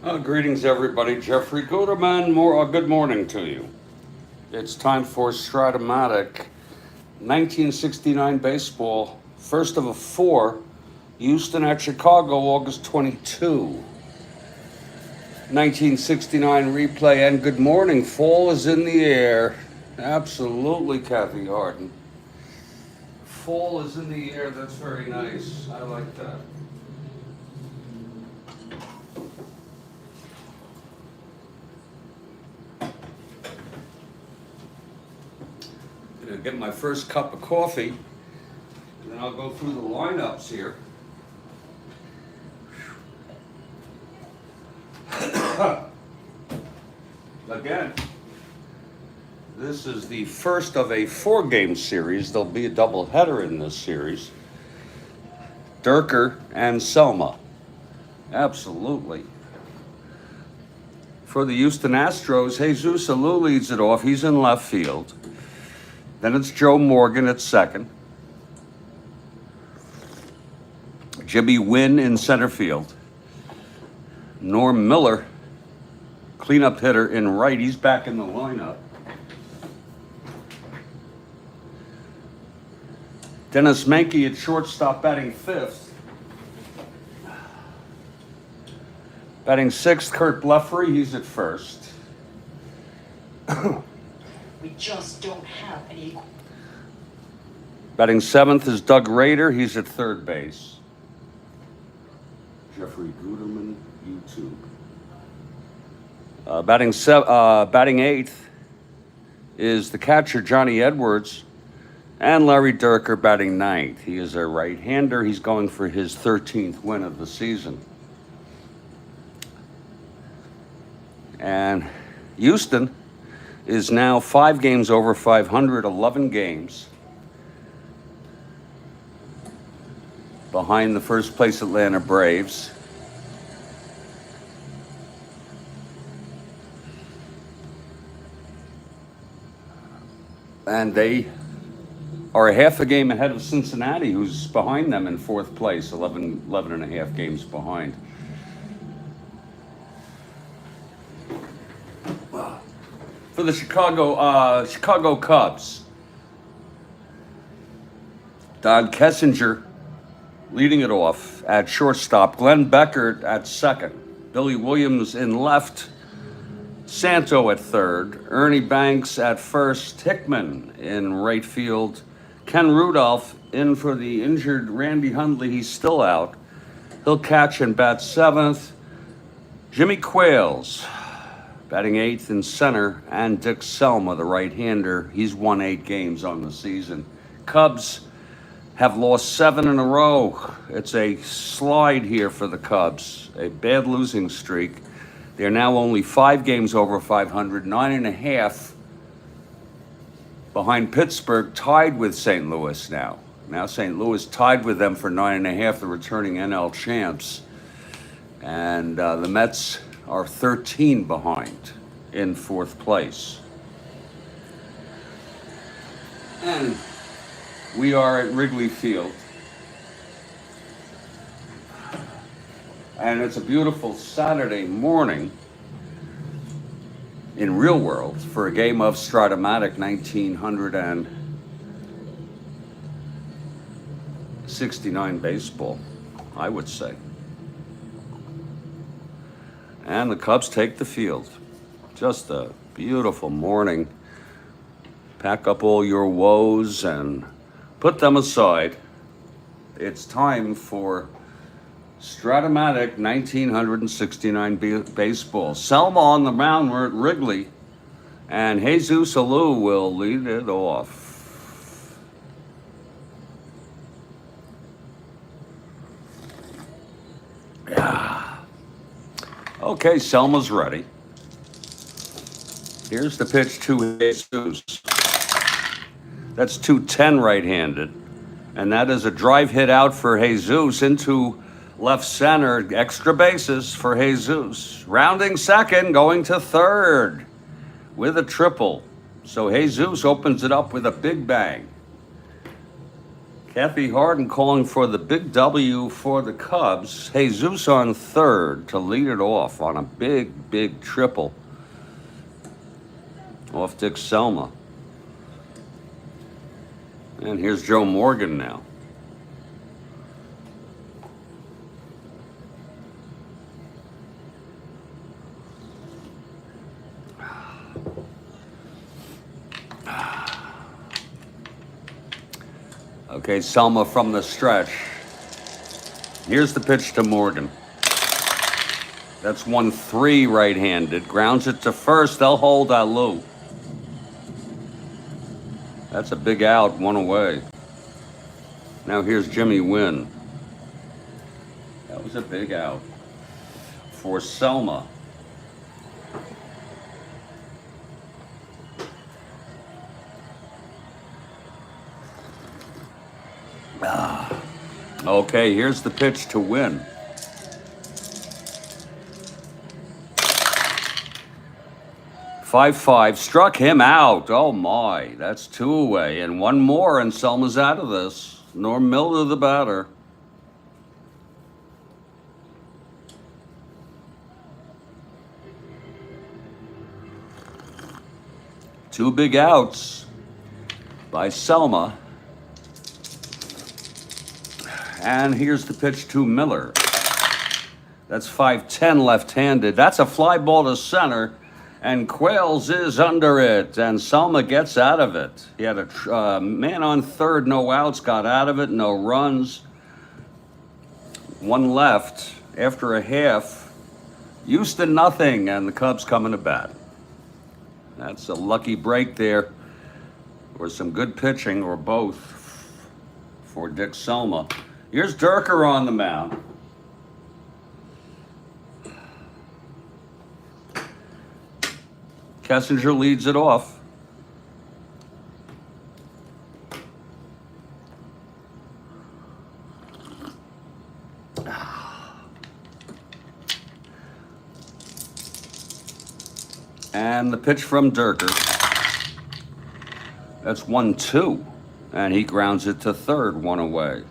Greetings, everybody. Jeffrey Guterman. Good morning to you. It's time for Strat-O-Matic 1969 baseball, first of a four. Houston at Chicago, August 22. 1969 replay, and good morning. Fall is in the air. Absolutely, Kathy Harden. Fall is in the air. That's very nice. I like that. Get my first cup of coffee, and then I'll go through the lineups here. Again, this is the first of a four-game series. There'll be a doubleheader in this series. Dierker and Selma. Absolutely. For the Houston Astros, Jesus Alou leads it off. He's in left field. Then it's Joe Morgan at second. Jimmy Wynn in center field. Norm Miller, cleanup hitter in right. He's back in the lineup. Dennis Menke at shortstop, batting fifth. Batting sixth, Kurt Bleffery. He's at first. We just don't have any. Batting seventh is Doug Rader. He's at third base. Jeffrey Guterman, YouTube. Batting eighth is the catcher, Johnny Edwards. And Larry Dierker batting ninth. He is a right-hander. He's going for his 13th win of the season. And Houston is now 5 games over 500, 11 games behind the first place Atlanta Braves. And they are a half a game ahead of Cincinnati, who's behind them in fourth place, 11 and a half games behind. For the Chicago Cubs, Don Kessinger leading it off at shortstop, Glenn Becker at second, Billy Williams in left, Santo at third, Ernie Banks at first, Hickman in right field, Ken Rudolph in for the injured Randy Hundley. He's still out. He'll catch and bat seventh. Jimmy Quails batting eighth in center, and Dick Selma, the right-hander. He's won 8 games on the season. Cubs have lost 7 in a row. It's a slide here for the Cubs, a bad losing streak. They're now only 5 games over 500, 9.5 behind Pittsburgh, tied with St. Louis now. Now St. Louis tied with them for 9.5, the returning NL champs. And the Mets are 13 behind in fourth place. And we are at Wrigley Field. And it's a beautiful Saturday morning in real world for a game of Strat-O-Matic 1969 baseball, I would say. And the Cubs take the field. Just a beautiful morning. Pack up all your woes and put them aside. It's time for Strat-O-Matic 1969 baseball. Selma on the mound. We're at Wrigley. And Jesus Alou will lead it off. Yeah. Okay, Selma's ready. Here's the pitch to Jesus. That's 210 right-handed. And that is a drive hit out for Jesus into left center. Extra bases for Jesus. Rounding second, going to third with a triple. So Jesus opens it up with a big bang. Kathy Harden calling for the big W for the Cubs. Jesus on third to lead it off on a big, big triple off Dick Selma. And here's Joe Morgan now. Okay, Selma from the stretch. Here's the pitch to Morgan. That's 1-3 right-handed. Grounds it to first. They'll hold Alou. That's a big out, one away. Now here's Jimmy Wynn. That was a big out for Selma. Okay, here's the pitch to Wynn. Five, struck him out. Oh my, that's two away. And one more, and Selma's out of this. Norm Miller, the batter. Two big outs by Selma. And here's the pitch to Miller. That's 5-10 left-handed. That's a fly ball to center. And Quails is under it, and Selma gets out of it. He had a man on third, no outs, got out of it, no runs. One left after a half. Houston nothing, and the Cubs coming to bat. That's a lucky break there, or some good pitching, or both, for Dick Selma. Here's Dierker on the mound. Kessinger leads it off. And the pitch from Dierker. That's 1-2. And he grounds it to third, one away.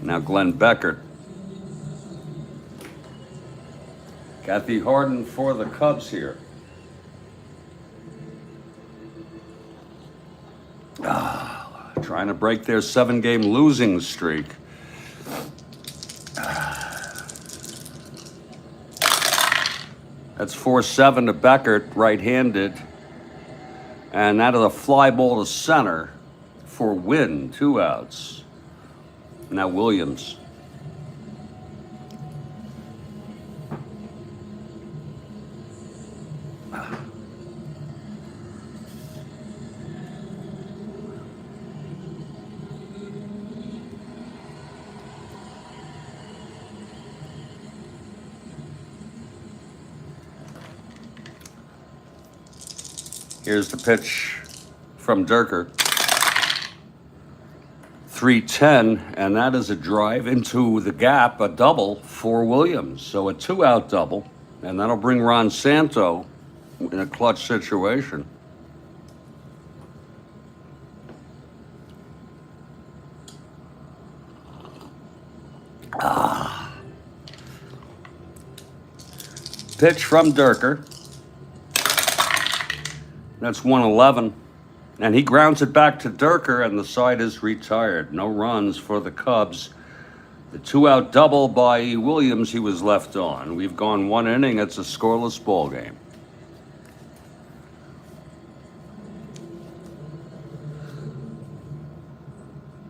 Now Glenn Beckert. Kathy Harden for the Cubs here. Trying to break their 7-game losing streak. That's 4-7 to Beckert, right-handed. And that is a fly ball to center for Wynn, 2 outs. Now Williams. Here's the pitch from Dierker. 3-10, and that is a drive into the gap, a double for Williams. So a 2-out double, and that'll bring Ron Santo in a clutch situation. Pitch from Dierker. That's 1-11. And he grounds it back to Dierker, and the side is retired. No runs for the Cubs. The 2-out double by Williams, he was left on. We've gone 1 inning. It's a scoreless ball game.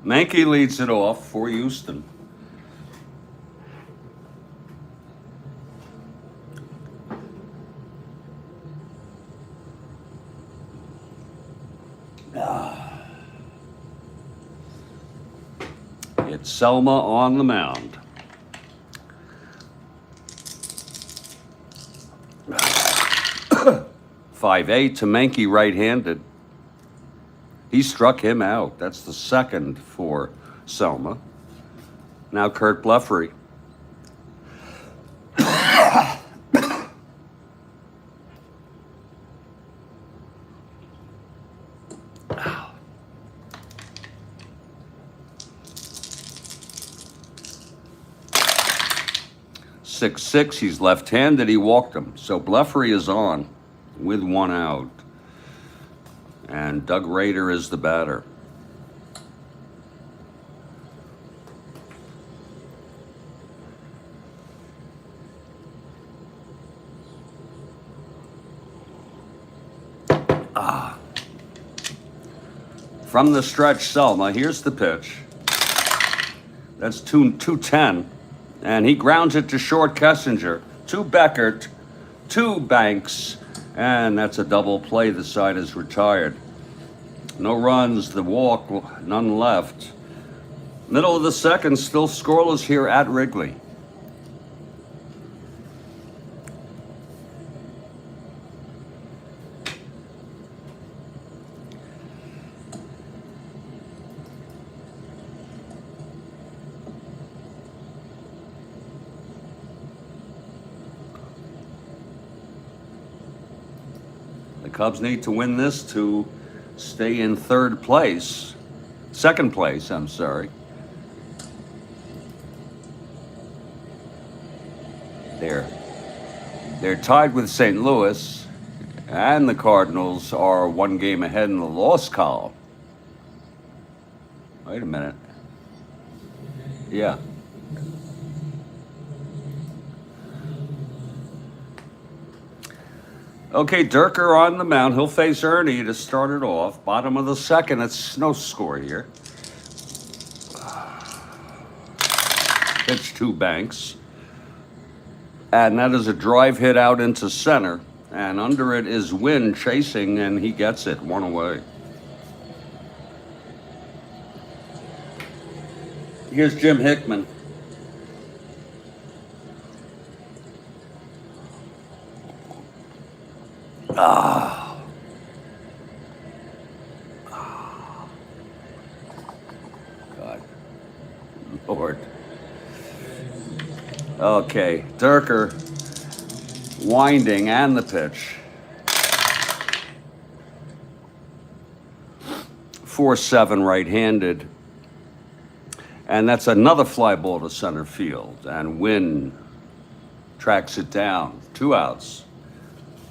Mankey leads it off for Houston. It's Selma on the mound. .5-8 to Mankey, right-handed. He struck him out. That's the second for Selma. Now Kurt Bleffery. 6-6. He's left-handed. He walked him. So Blefary is on with 1 out. And Doug Rader is the batter. From the stretch, Selma. Here's the pitch. That's 210. And he grounds it to short Kessinger. To Beckert. To Banks. And that's a double play. The side is retired. No runs, the walk, none left. Middle of the second, still scoreless here at Wrigley. The Cubs need to win this to stay in second place, I'm sorry. They're tied with St. Louis, and the Cardinals are 1 game ahead in the loss column. Wait a minute. Yeah. Okay, Dierker on the mound. He'll face Ernie to start it off. Bottom of the second, it's no score here. Pitch to Banks. And that is a drive hit out into center. And under it is Wynn chasing, and he gets it 1 away. Here's Jim Hickman. God. Lord. Okay, Dierker winding and the pitch. 4-7 right-handed. And that's another fly ball to center field. And Wynn tracks it down. 2 outs.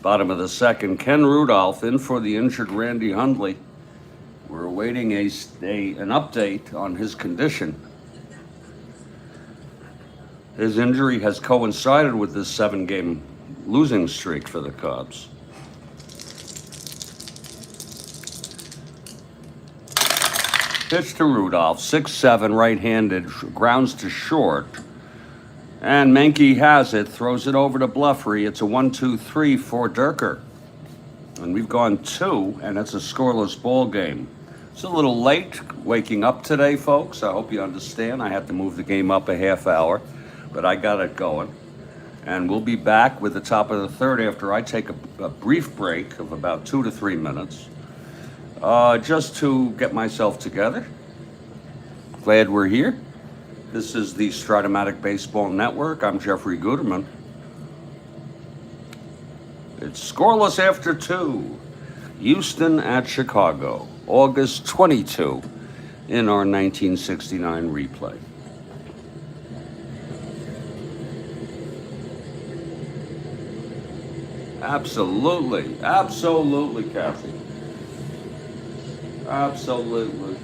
Bottom of the second, Ken Rudolph in for the injured Randy Hundley. We're awaiting an update on his condition. His injury has coincided with this 7-game losing streak for the Cubs. Pitch to Rudolph, 6-7 right-handed, grounds to short. And Menke has it, throws it over to Blefary. It's a 1-2-3 for Dierker. And we've gone 2, and it's a scoreless ball game. It's a little late waking up today, folks. I hope you understand. I had to move the game up a half hour, but I got it going. And we'll be back with the top of the third after I take a brief break of about 2 to 3 minutes, just to get myself together. Glad we're here. This is the Strat-O-Matic Baseball Network. I'm Jeffrey Guterman. It's scoreless after 2. Houston at Chicago, August 22 in our 1969 replay. Absolutely, Kathy. Absolutely.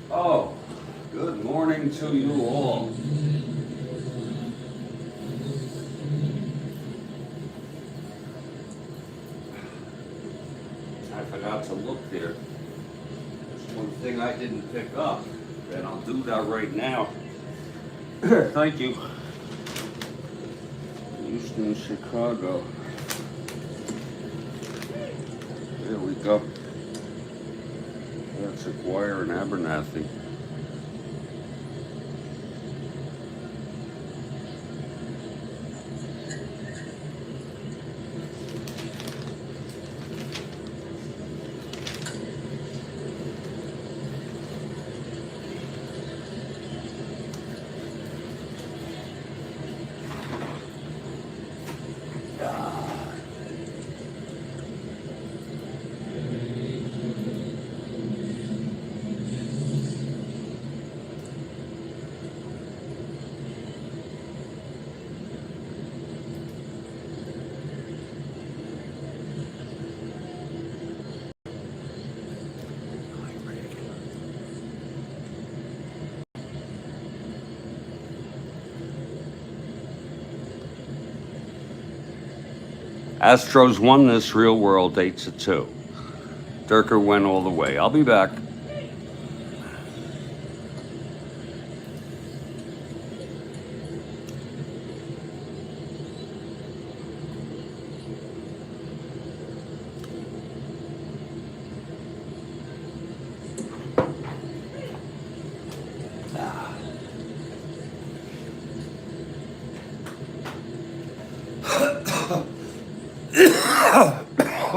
Oh, good morning to you all. I forgot to look there. There's one thing I didn't pick up, and I'll do that right now. Thank you. Houston, Chicago. There we go. That's Aguirre and Abernathy. Astros won this real world 8-2. Dierker went all the way. I'll be back.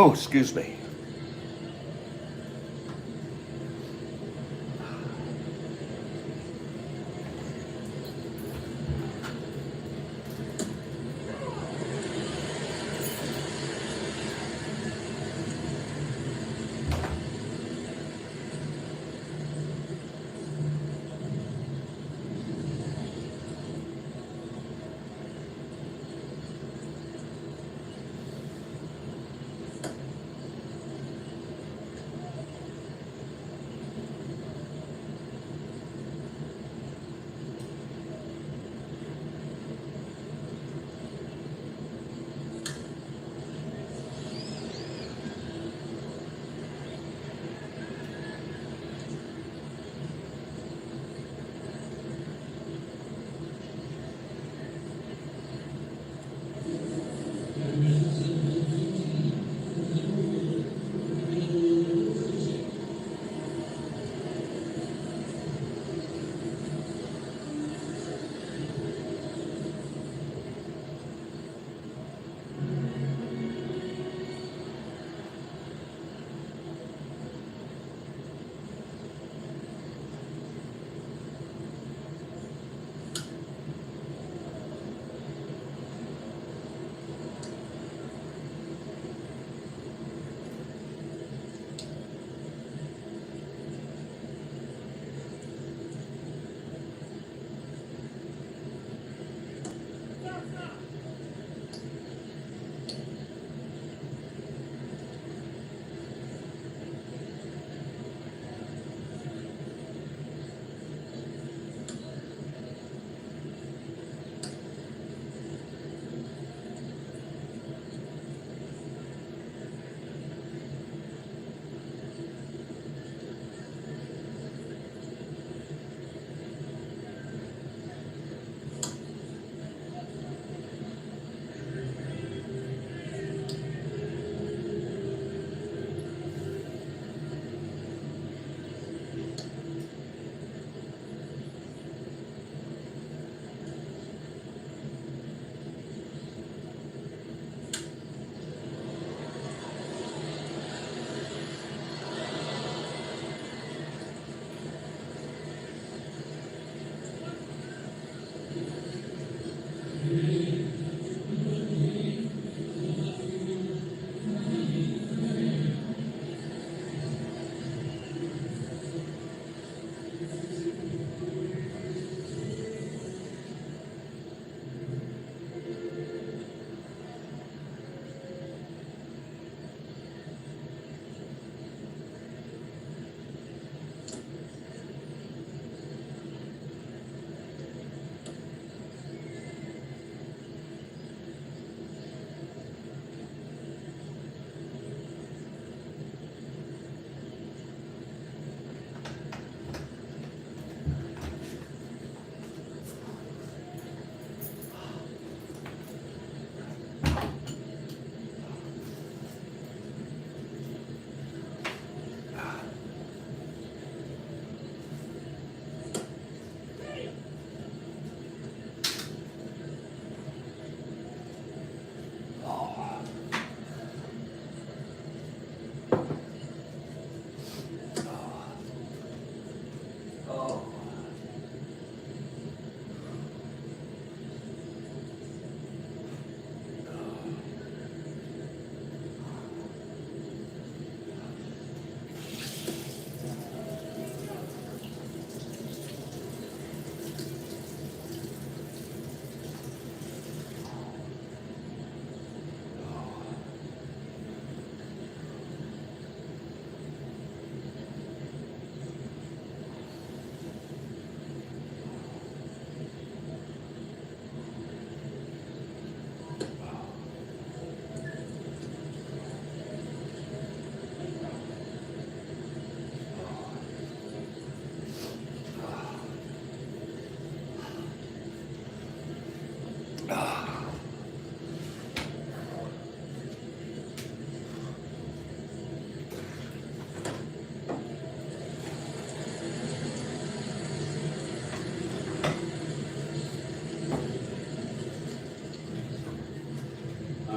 Oh, excuse me.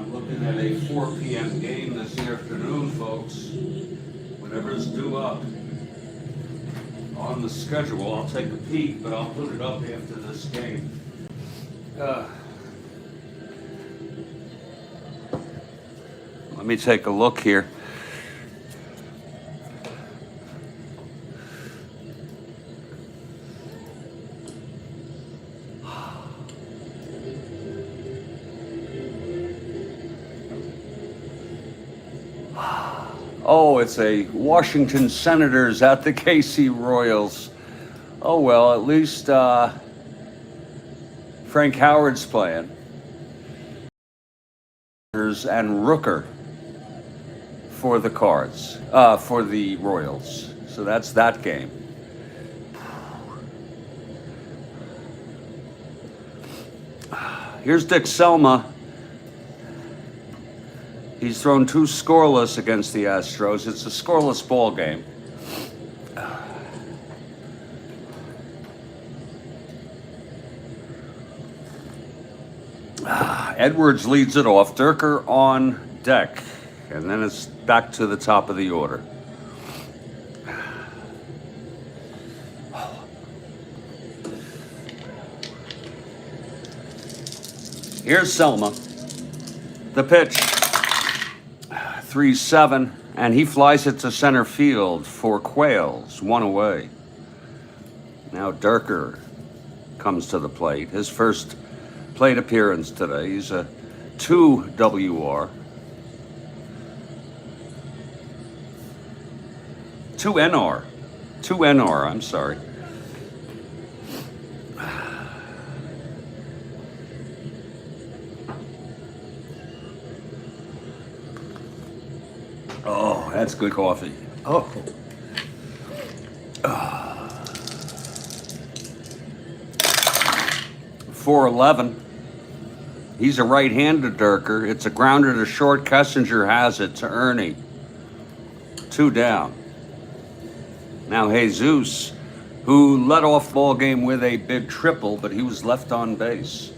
I'm looking at a 4 p.m. game this afternoon, folks. Whatever's due up on the schedule, I'll take a peek, but I'll put it up after this game. Let me take a look here. Oh, it's a Washington Senators at the KC Royals. Oh, well, at least Frank Howard's playing. And Rooker for the Cards, for the Royals. So that's that game. Here's Dick Selma. He's thrown 2 scoreless against the Astros. It's a scoreless ball game. Edwards leads it off. Dierker on deck. And then it's back to the top of the order. Here's Selma. The pitch. 3-7, and he flies it to center field for Quails, 1 away. Now Dierker comes to the plate. His first plate appearance today. He's a 2 WR. 2 NR. 2 NR, I'm sorry. Oh, that's good coffee. Oh. 4-11. He's a right-handed Dierker. It's a grounder to short. Kessinger has it to Ernie. 2 down. Now Jesus, who led off ball game with a big triple, but he was left on base.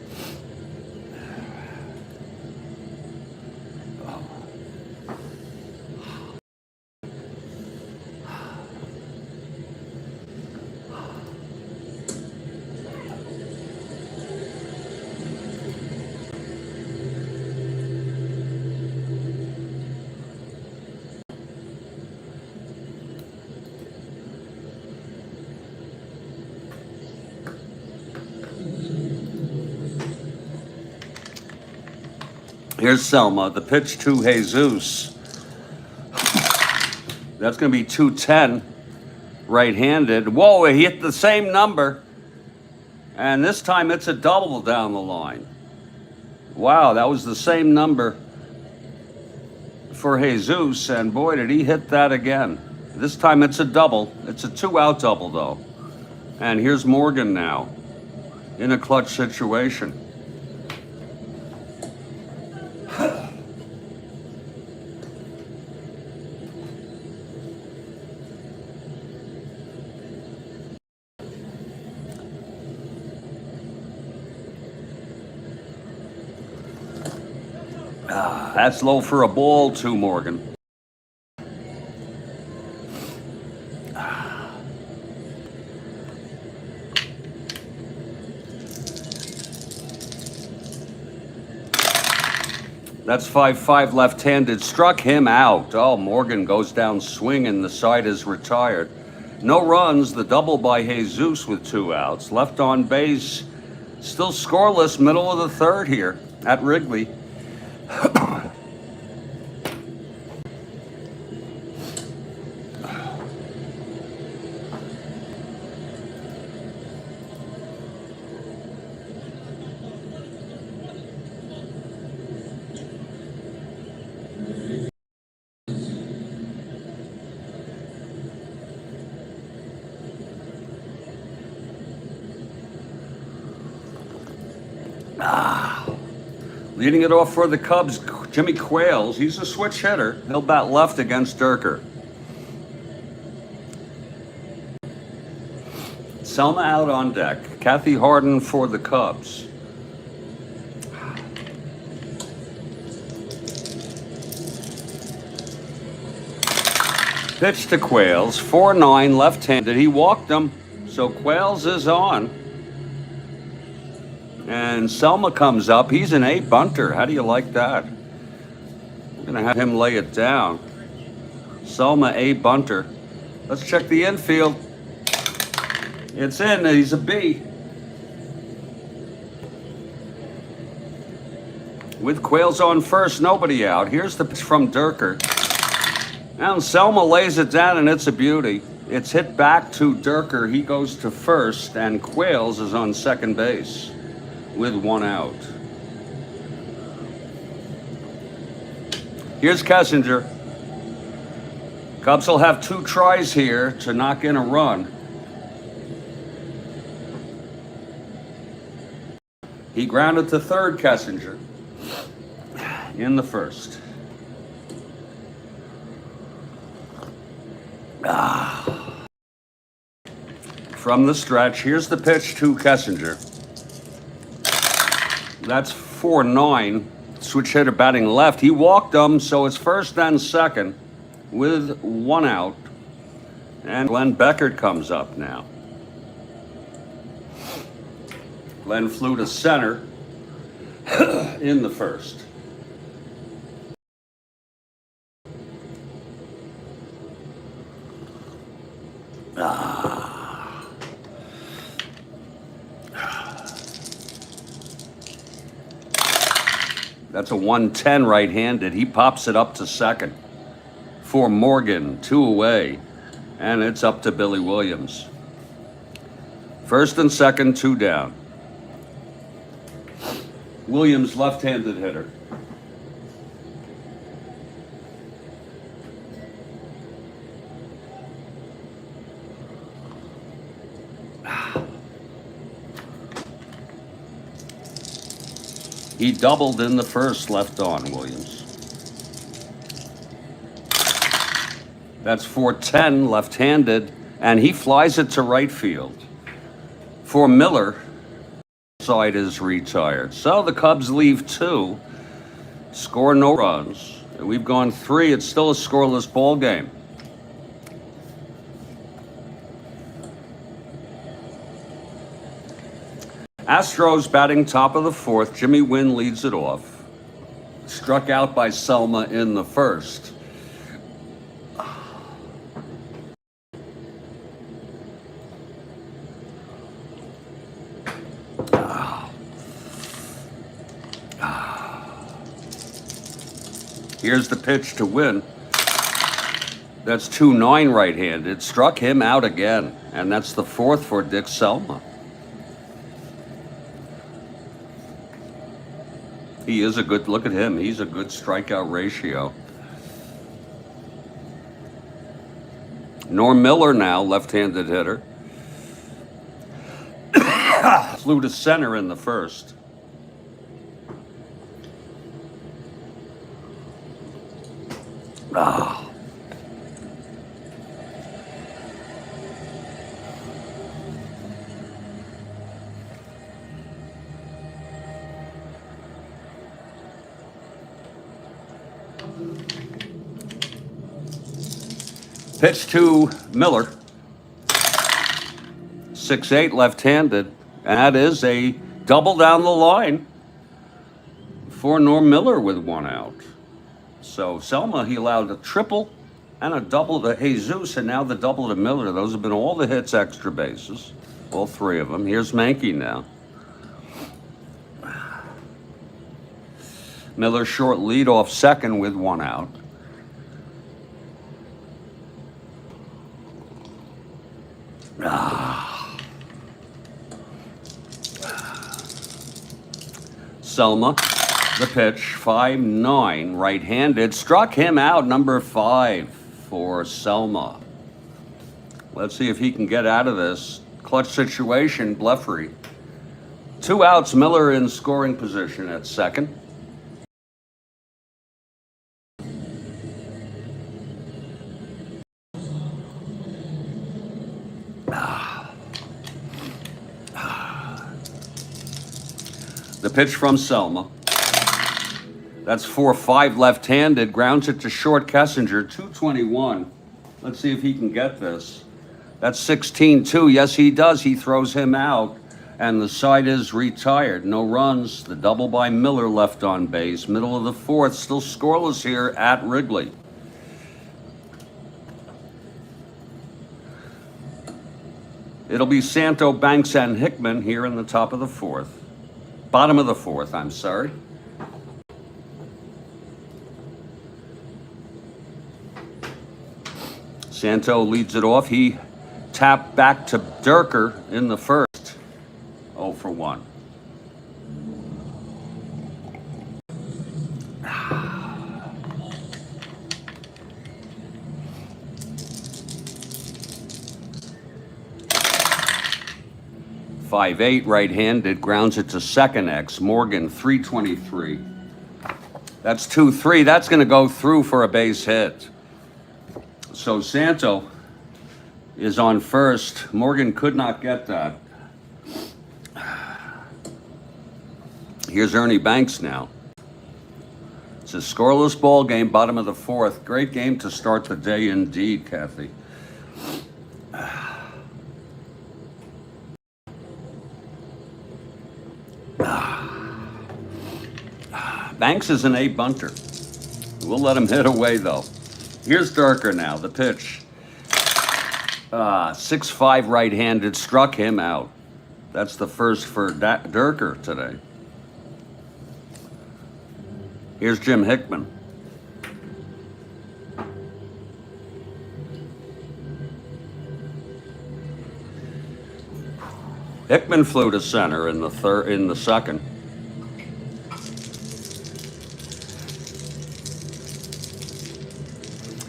Here's Selma, the pitch to Jesus. That's going to be 210, right-handed. Whoa, he hit the same number. And this time it's a double down the line. Wow, that was the same number for Jesus, and boy, did he hit that again. This time it's a double. It's a 2-out double, though. And here's Morgan now in a clutch situation. That's low for a ball, too, Morgan. That's 5-5 left-handed. Struck him out. Oh, Morgan goes down swinging. The side is retired. No runs. The double by Jesus with 2 outs. Left on base. Still scoreless. Middle of the third here at Wrigley. Leading it off for the Cubs, Jimmy Quails. He's a switch hitter. He'll bat left against Dierker. Selma out on deck. Kathy Harden for the Cubs. Pitch to Quails, 4-9 left-handed. He walked him, so Quails is on. And Selma comes up. He's an A bunter. How do you like that? We're going to have him lay it down. Selma A bunter. Let's check the infield. It's in. He's a B. With Quails on first, nobody out. Here's the pitch from Dierker. And Selma lays it down, and it's a beauty. It's hit back to Dierker. He goes to first, and Quails is on second base with one out. Here's Kessinger. Cubs will have 2 tries here to knock in a run. He grounded to third, Kessinger, in the first. From the stretch, here's the pitch to Kessinger. That's 4-9. Switch hitter batting left. He walked him, so it's first and second with one out. And Glenn Beckert comes up now. Glenn flew to center in the first. That's a 110 right-handed. He pops it up to second for Morgan, 2 away, and it's up to Billy Williams. First and second, 2 down. Williams, left-handed hitter. He doubled in the first, left on, Williams. That's 4-10, left-handed, and he flies it to right field. For Miller, side is retired. So the Cubs leave 2, score no runs. We've gone 3, it's still a scoreless ball game. Astros batting top of the 4th. Jimmy Wynn leads it off. Struck out by Selma in the first. Here's the pitch to Wynn. That's 2-9 right-handed. Struck him out again, and that's the 4th for Dick Selma. He is a good, look at him, he's a good strikeout ratio. Norm Miller now, left-handed hitter. Flew to center in the first. Pitch to Miller. 6-8 left-handed. And that is a double down the line for Norm Miller with one out. So Selma, he allowed a triple and a double to Jesus, and now the double to Miller. Those have been all the hits, extra bases. All 3 of them. Here's Mankey now. Miller short lead off second with one out. Selma, the pitch, 5-9, right-handed. Struck him out, number 5 for Selma. Let's see if he can get out of this clutch situation. Bleffery. 2 outs, Miller in scoring position at second. The pitch from Selma. That's 4-5 left-handed. Grounds it to short Kessinger. 221. Let's see if he can get this. That's 16-2. Yes, he does. He throws him out, and the side is retired. No runs. The double by Miller left on base. Middle of the fourth, still scoreless here at Wrigley. It'll be Santo, Banks, and Hickman here in the top of the fourth. Bottom of the fourth, I'm sorry. Santo leads it off. He tapped back to Dierker in the first. 0 for 1. .58 right-handed, grounds it to second X. Morgan 323. That's 2-3. That's going to go through for a base hit. So Santo is on first. Morgan could not get that. Here's Ernie Banks now. It's a scoreless ball game, bottom of the fourth. Great game to start the day indeed, Kathy. Banks is an A bunter. We'll let him hit away though. Here's Dierker now, the pitch. 6-5 right-handed, struck him out. That's the first for Dierker today. Here's Jim Hickman. Hickman flew to center in the second.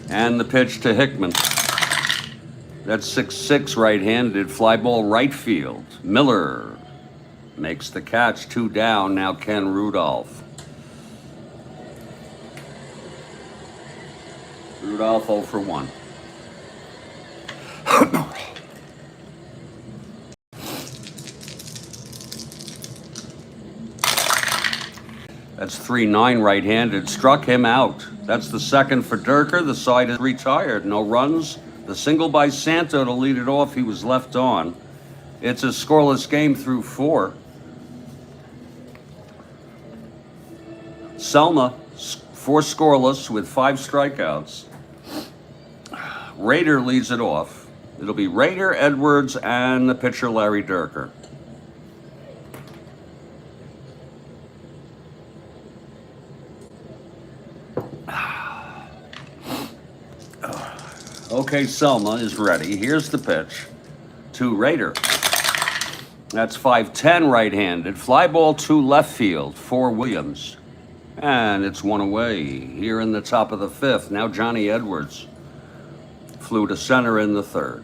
And the pitch to Hickman. That's 6-6 right-handed, fly ball right field. Miller makes the catch, 2 down. Now Ken Rudolph. Rudolph 0 for 1. That's 3-9 right-handed, struck him out. That's the second for Dierker. The side is retired. No runs. The single by Santo to lead it off. He was left on. It's a scoreless game through 4. Selma, 4 scoreless with 5 strikeouts. Rader leads it off. It'll be Rader, Edwards, and the pitcher Larry Dierker. Okay, Selma is ready. Here's the pitch to Rader. That's 5-10 right-handed. Fly ball to left field for Williams. And it's 1 away here in the top of the 5th. Now Johnny Edwards flew to center in the 3rd.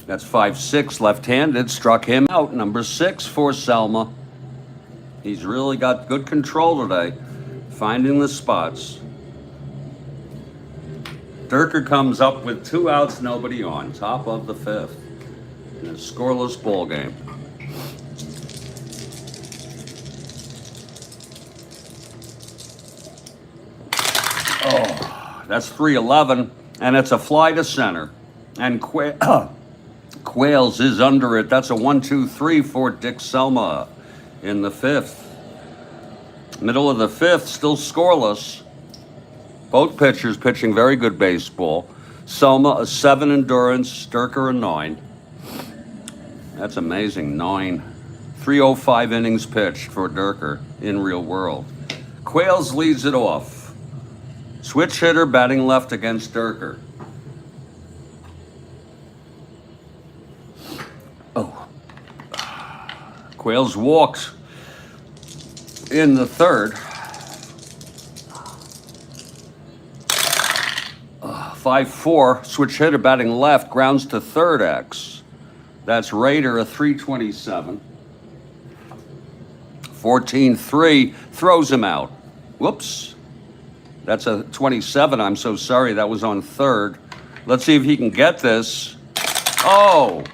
That's 5-6 left-handed, struck him out. Number 6 for Selma. He's really got good control today, finding the spots. Dierker comes up with 2 outs, nobody on, top of the 5th in a scoreless ball game. Oh, that's 3-11, and it's a fly to center. And Quails is under it. That's a 1-2-3 for Dick Selma in the 5th. Middle of the 5th, still scoreless. Both pitchers pitching very good baseball. Selma a 7 endurance, Dierker a 9. That's amazing, 9. 305 innings pitched for Dierker in real world. Quails leads it off. Switch hitter batting left against Dierker. Quails walked in the 3rd. 5-4, switch hitter batting left, grounds to 3rd X. That's Rader, a 327. 14-3, throws him out. Whoops. That's a 27. I'm so sorry. That was on 3rd. Let's see if he can get this. Oh.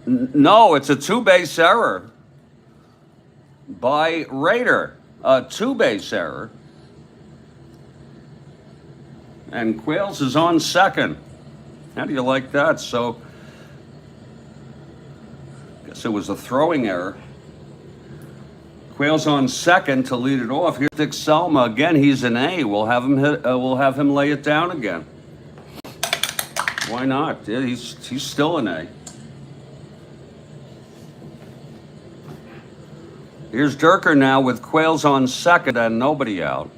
No, it's a 2-base error. by Rader. A two-base error. And Quails is on second. How do you like that? So, I guess it was a throwing error. Quails on second to lead it off. Here's Dick Selma again. He's an A. We'll have him hit. We'll have him lay it down again. Why not? Yeah, he's still an A. Here's Dierker now with Quails on second and nobody out.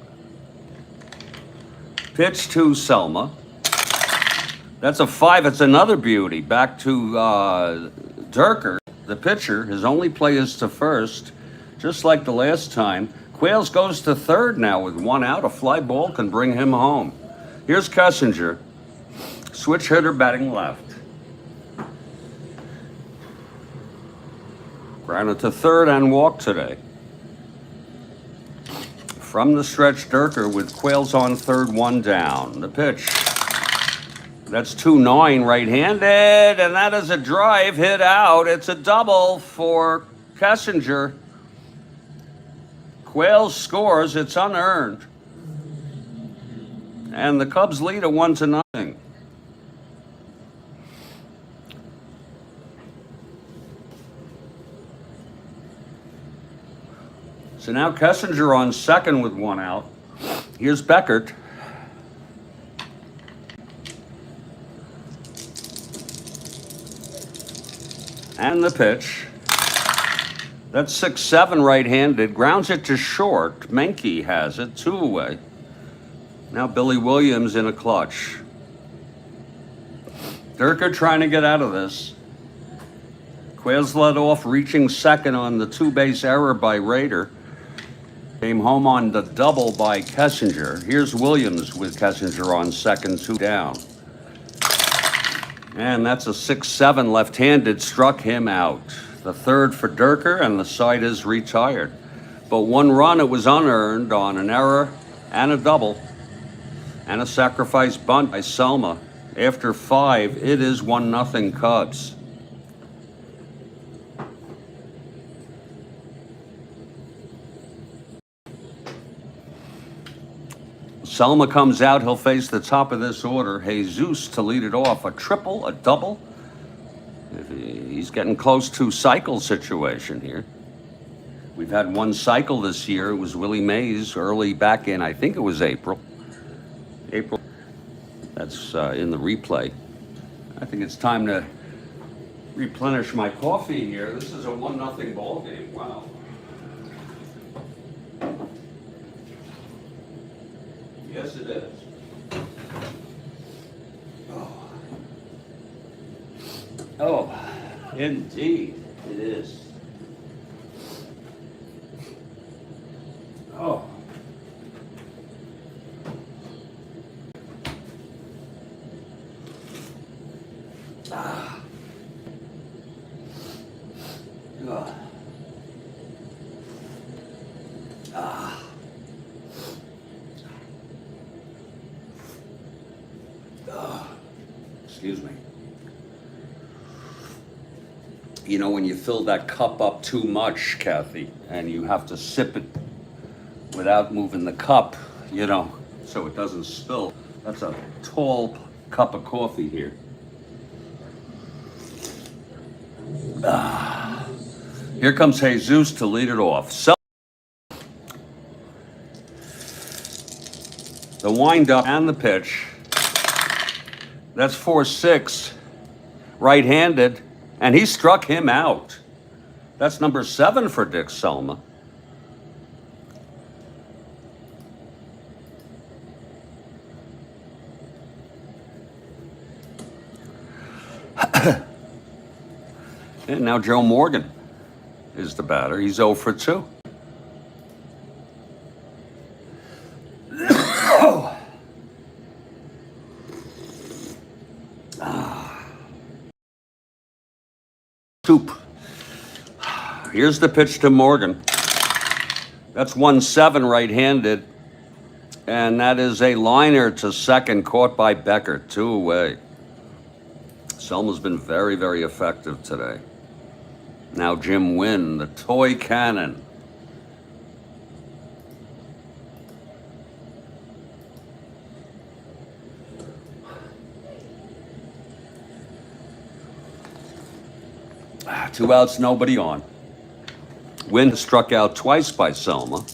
Pitch to Selma. That's a 5. It's another beauty. Back to Dierker, the pitcher. His only play is to first, just like the last time. Quails goes to third now with 1 out. A fly ball can bring him home. Here's Kessinger. Switch hitter batting left. Grounded to third and walked today. From the stretch, Dierker with Quails on third, 1 down. The pitch. That's 2-9 right-handed, and that is a drive hit out. It's a double for Kessinger. Quails scores. It's unearned. And the Cubs lead at 1-0. So now Kessinger on second with 1 out. Here's Beckert. And the pitch. That's 6-7 right-handed. Grounds it to short. Menke has it. 2 away. Now Billy Williams in a clutch. Dierker trying to get out of this. Quails led off, reaching second on the 2-base error by Rader. Came home on the double by Kessinger. Here's Williams with Kessinger on second, 2 down. And that's a 6-7 left-handed, struck him out. The third for Dierker, and the side is retired. But 1 run, it was unearned on an error and a double. And a sacrifice bunt by Selma. After 5, it is 1-0 Cubs. Selma comes out. He'll face the top of this order. Jesus to lead it off. A triple, a double. He's getting close to cycle situation here. We've had 1 cycle this year. It was Willie Mays early back in, I think it was April. That's in the replay. I think it's time to replenish my coffee here. This is a 1-0 ball game. Wow. Yes, it is. Oh, indeed, it is. Oh. Ah. Ah. Ah. Excuse me. You know, when you fill that cup up too much, Kathy, and you have to sip it without moving the cup, you know, so it doesn't spill. That's a tall cup of coffee here. Ah. Here comes Jesus to lead it off. The windup and the pitch. That's 4-6, right-handed, and he struck him out. That's number 7 for Dick Selma. And now Joe Morgan is the batter. He's 0 for 2. Scoop. Here's the pitch to Morgan. That's 1-7 right-handed. And that is a liner to second, caught by Becker. 2 away. Selma's been very, very effective today. Now Jim Wynn, the toy cannon. 2 outs, nobody on. Wynn struck out twice by Selma.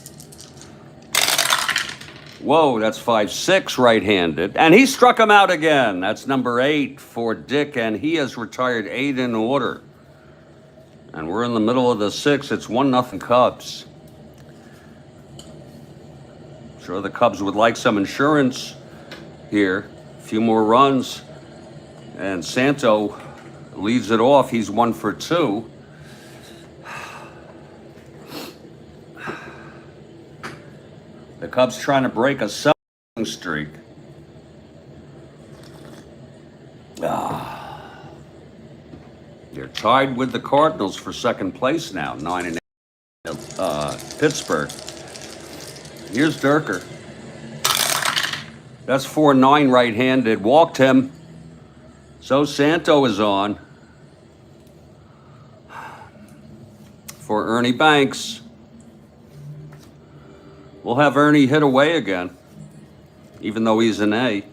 Whoa, that's 5-6 right-handed. And he struck him out again. That's number 8 for Dick, and he has retired 8 in order. And we're in the middle of the 6th. It's 1-0 Cubs. Sure, the Cubs would like some insurance here. A few more runs. And Santo leads it off. He's 1 for 2. The Cubs trying to break a 7 streak. They're tied with the Cardinals for second place now, 9-8. Pittsburgh. Here's Dierker. That's 4-9 right-handed. Walked him. So Santo is on for Ernie Banks. We'll have Ernie hit away again, even though he's an A.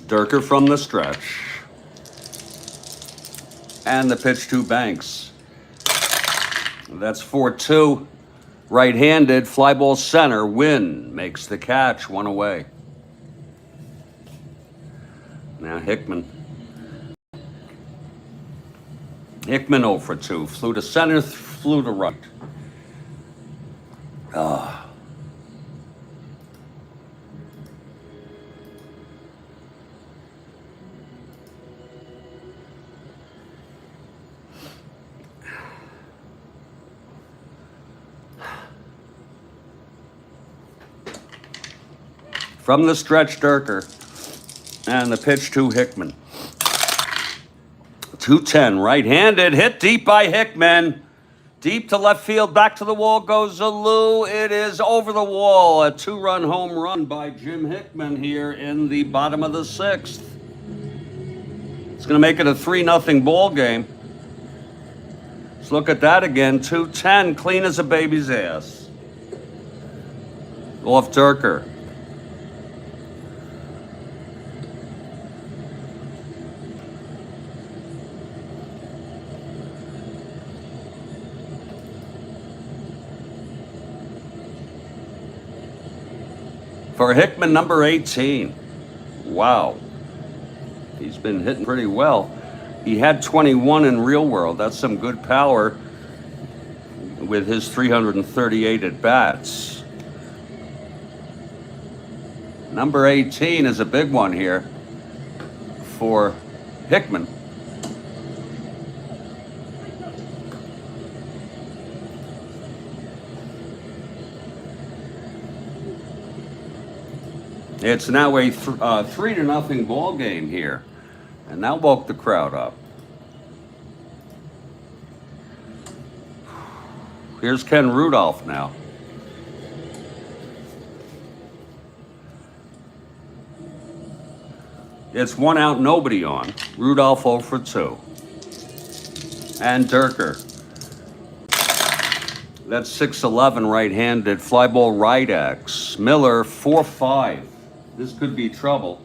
Dierker from the stretch. And the pitch to Banks. That's 4-2. Right-handed, fly ball center. Wynn makes the catch, 1 away. Now Hickman. Hickman 0 for 2. Flew to center, flew to right. From the stretch, Dierker. And the pitch to Hickman. 2-10, right-handed, hit deep by Hickman. Deep to left field, back to the wall goes Alou. It is over the wall. A 2-run home run by Jim Hickman here in the bottom of the 6th. It's going to make it a 3-0 ball game. Let's look at that again. 2-10, clean as a baby's ass. Off Dierker. For Hickman, number 18. Wow. He's been hitting pretty well. He had 21 in real world. That's some good power with his 338 at-bats. Number 18 is a big one here for Hickman. It's now a 3-0 ball game here, and that woke the crowd up. Here's Ken Rudolph now. It's 1 out, nobody on. Rudolph 0 for 2. And Dierker. That's 6-11 right-handed. Fly ball right X. Miller 4-5. This could be trouble.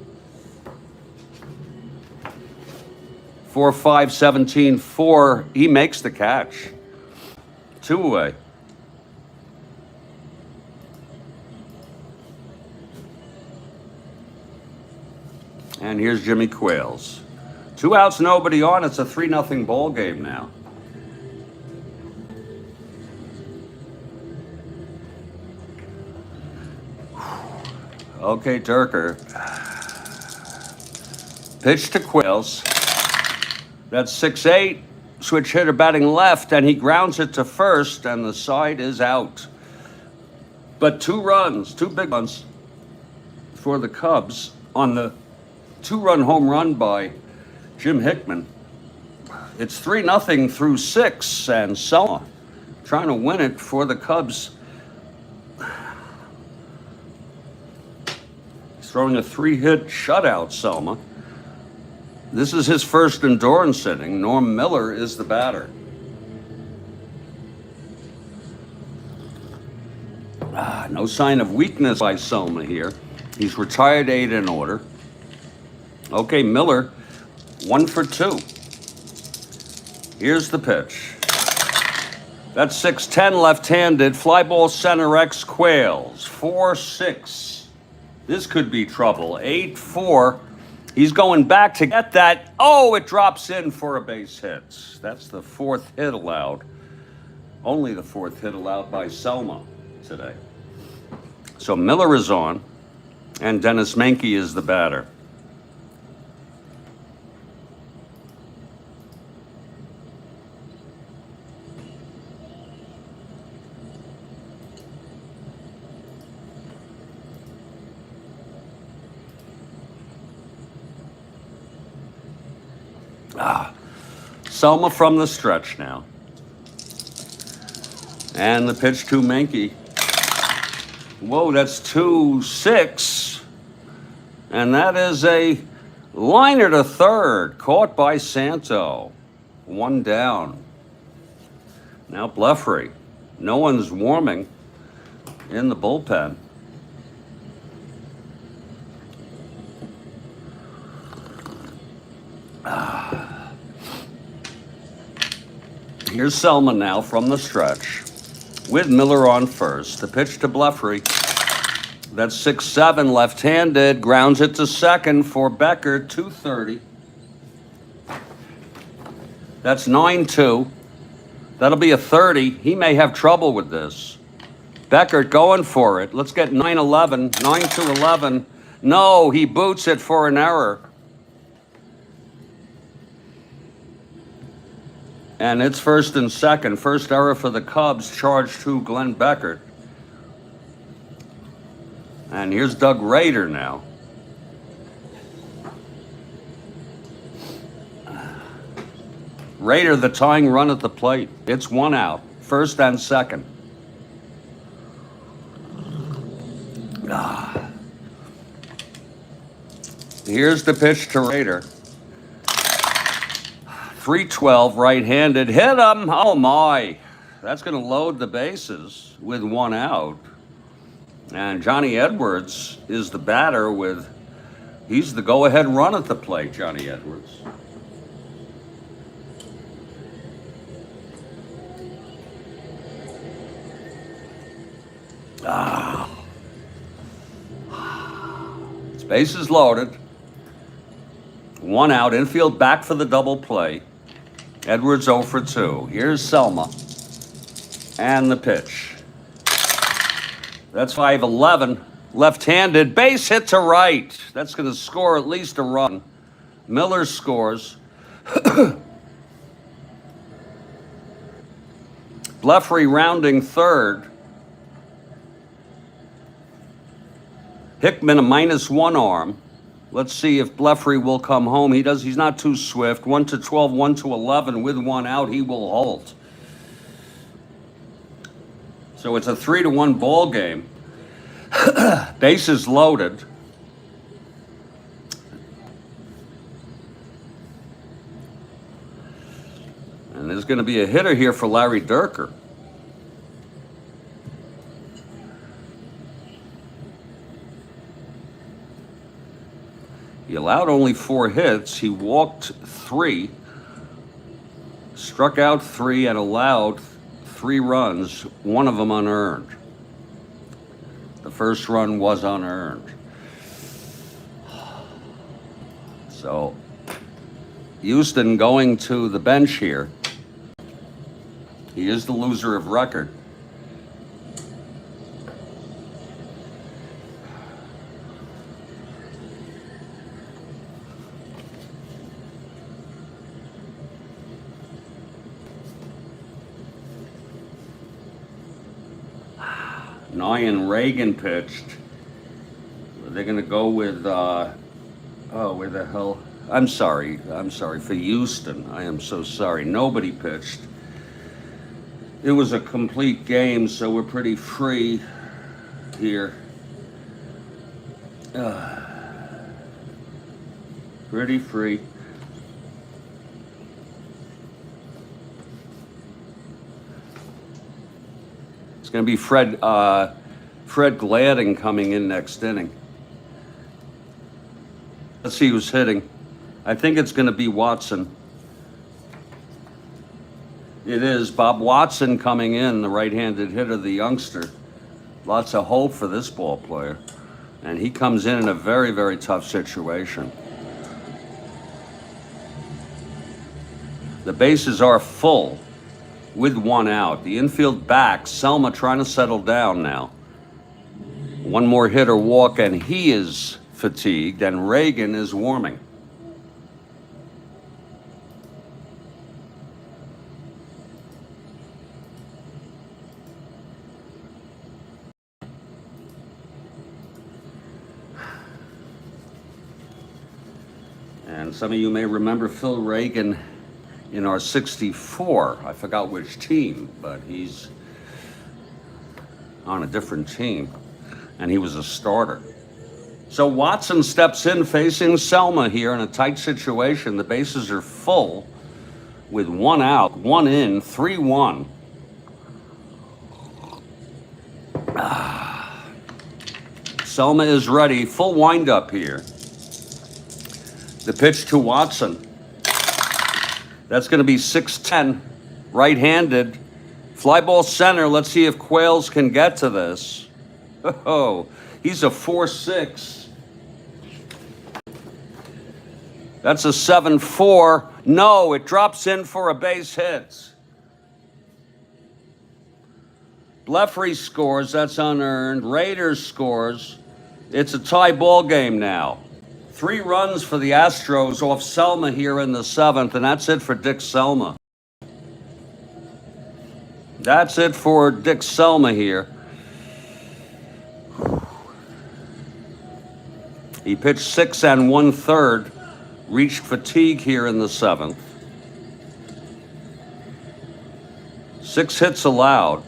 4-5, 17-4. He makes the catch. 2 away. And here's Jimmy Quails. 2 outs, nobody on. It's a 3-0 ball game now. Okay, Dierker. Pitch to Quails. That's 6-8. Switch hitter batting left, and he grounds it to first, and the side is out. But 2 runs, 2 big ones for the Cubs on the 2-run home run by Jim Hickman. It's 3-0 through 6, and Selma trying to win it for the Cubs. Throwing a 3-hit shutout, Selma. This is his first endurance inning. Norm Miller is the batter. No sign of weakness by Selma here. He's retired 8 in order. Okay, Miller, 1 for 2. Here's the pitch. That's 6-10 left-handed. Fly ball center X Quails. 4-6. This could be trouble. 8-4. He's going back to get that. Oh, it drops in for a base hit. That's the 4th hit allowed. Only the 4th hit allowed by Selma today. So Miller is on, and Dennis Menke is the batter. Selma from the stretch now. And the pitch to Menke. Whoa, that's 2-6. And that is a liner to third, caught by Santo. 1 down. Now Blefary. No one's warming in the bullpen. Here's Selma now from the stretch with Miller on first. The pitch to Blefary. That's 6-7 left-handed. Grounds it to second for Becker. 230. That's 9-2. That'll be a 30. He may have trouble with this. Becker going for it. Let's get 9-11. 9-11. No, he boots it for an error. And it's first and second. First error for the Cubs, charge to Glenn Beckert. And here's Doug Rader now. Rader, the tying run at the plate. It's 1 out, first and second. Here's the pitch to Rader. 312 right-handed, hit him. Oh my, that's going to load the bases with 1 out. And Johnny Edwards is the batter with, he's the go-ahead run at the plate, Johnny Edwards. His bases loaded. 1 out, infield back for the double play. Edwards 0 for 2. Here's Selma. And the pitch. That's 5-11. Left-handed. Base hit to right. That's going to score at least a run. Miller scores. Blefary rounding third. Hickman a -1 arm. Let's see if Blefary will come home. He's not too swift. 1-12, 1-11 with 1 out. He will halt. So it's a 3-1 ball game. Bases loaded. And there's going to be a hitter here for Larry Dierker. He allowed only 4 hits. He walked 3, struck out 3, and allowed 3 runs, 1 of them unearned. The first run was unearned. So, Houston going to the bench here. He is the loser of record. Nyan Reagan pitched. They're going to go with, where the hell? I'm sorry, for Houston. I am so sorry. Nobody pitched. It was a complete game, so we're pretty free here. Pretty free. It's going to be Fred Fred Gladding coming in next inning. Let's see who's hitting. I think it's going to be Watson. It is Bob Watson coming in, the right-handed hitter, the youngster. Lots of hope for this ball player. And he comes in a very, very tough situation. The bases are full with one out. The infield back, Selma trying to settle down now. One more hit or walk, and he is fatigued, and Reagan is warming. And some of you may remember Phil Reagan in our 64. I forgot which team, but he's on a different team. And he was a starter. So Watson steps in facing Selma here in a tight situation. The bases are full with one out, one in, 3-1. Selma is ready. Full windup here. The pitch to Watson. That's going to be 6-10, right-handed. Fly ball center. Let's see if Quails can get to this. Oh, he's a 4-6. That's a 7-4. No, it drops in for a base hit. Blefary scores. That's unearned. Raiders scores. It's a tie ball game now. 3 runs for the Astros off Selma here in the 7th, and that's it for Dick Selma. That's it for Dick Selma here. He pitched 6 1/3, reached fatigue here in the 7th. 6 hits allowed.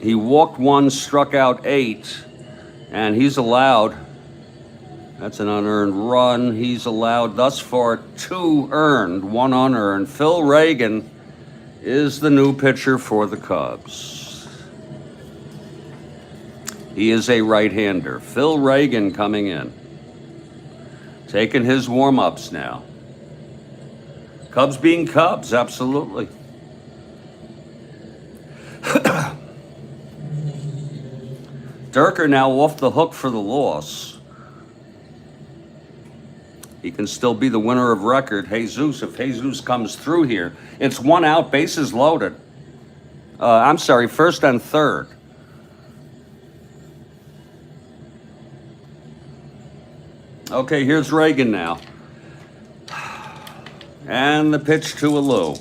He walked 1, struck out 8, and he's allowed. That's an unearned run. He's allowed thus far 2 earned, 1 unearned. Phil Reagan is the new pitcher for the Cubs. He is a right-hander. Phil Reagan coming in. Taking his warm-ups now. Cubs being Cubs, absolutely. Dierker now off the hook for the loss. He can still be the winner of record. Jesus, if Jesus comes through here, it's 1 out, bases loaded. I'm sorry, 1st and 3rd. Okay, here's Reagan now. And the pitch to Alou.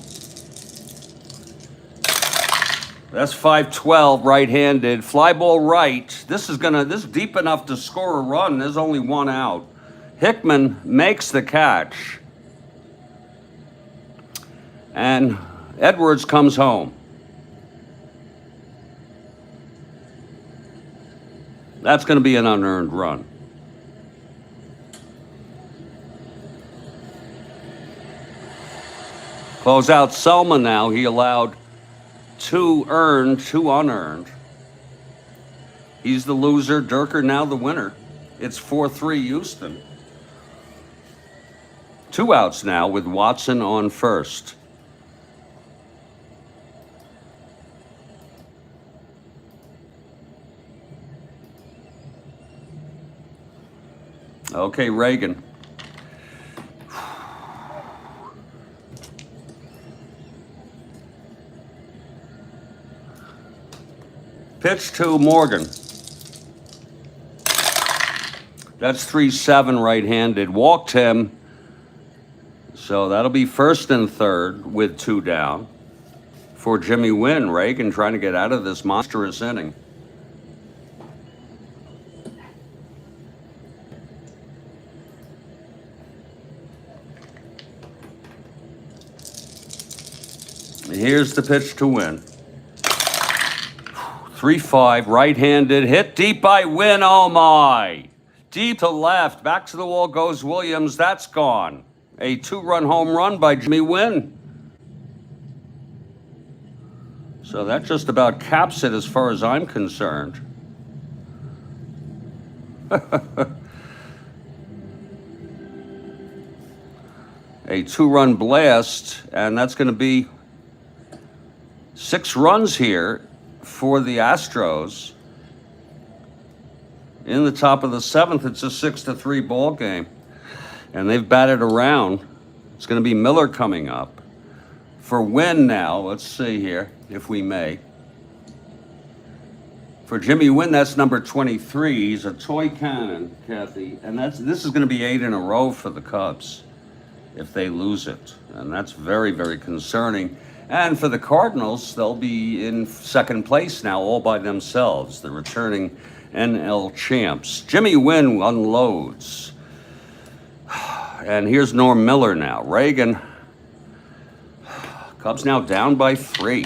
That's 5-12, right-handed. Fly ball right. This is deep enough to score a run. There's only 1 out. Hickman makes the catch. And Edwards comes home. That's going to be an unearned run. Close out Selma now. He allowed 2 earned, 2 unearned. He's the loser. Dierker now the winner. It's 4-3 Houston. 2 outs now with Watson on first. Okay, Reagan. Pitch to Morgan. That's 3-7 right-handed. Walked him. So that'll be 1st and 3rd with 2 down for Jimmy Wynn. Reagan trying to get out of this monstrous inning. Here's the pitch to Wynn. 3-5, right-handed, hit deep by Wynn. Oh my! Deep to left, back to the wall goes Williams. That's gone. A 2-run home run by Jimmy Wynn. So that just about caps it as far as I'm concerned. A 2-run blast, and that's going to be 6 runs here for the Astros. In the top of the 7th, it's a 6-3 ball game, and they've batted around. It's going to be Miller coming up for Wynn now. Let's see here, if we may. For Jimmy Wynn, that's number 23. He's a toy cannon, Kathy, and this is going to be 8 in a row for the Cubs if they lose it, and that's very, very concerning. And for the Cardinals, they'll be in second place now all by themselves, the returning NL champs. Jimmy Wynn unloads. And here's Norm Miller now. Reagan. Cubs now down by 3.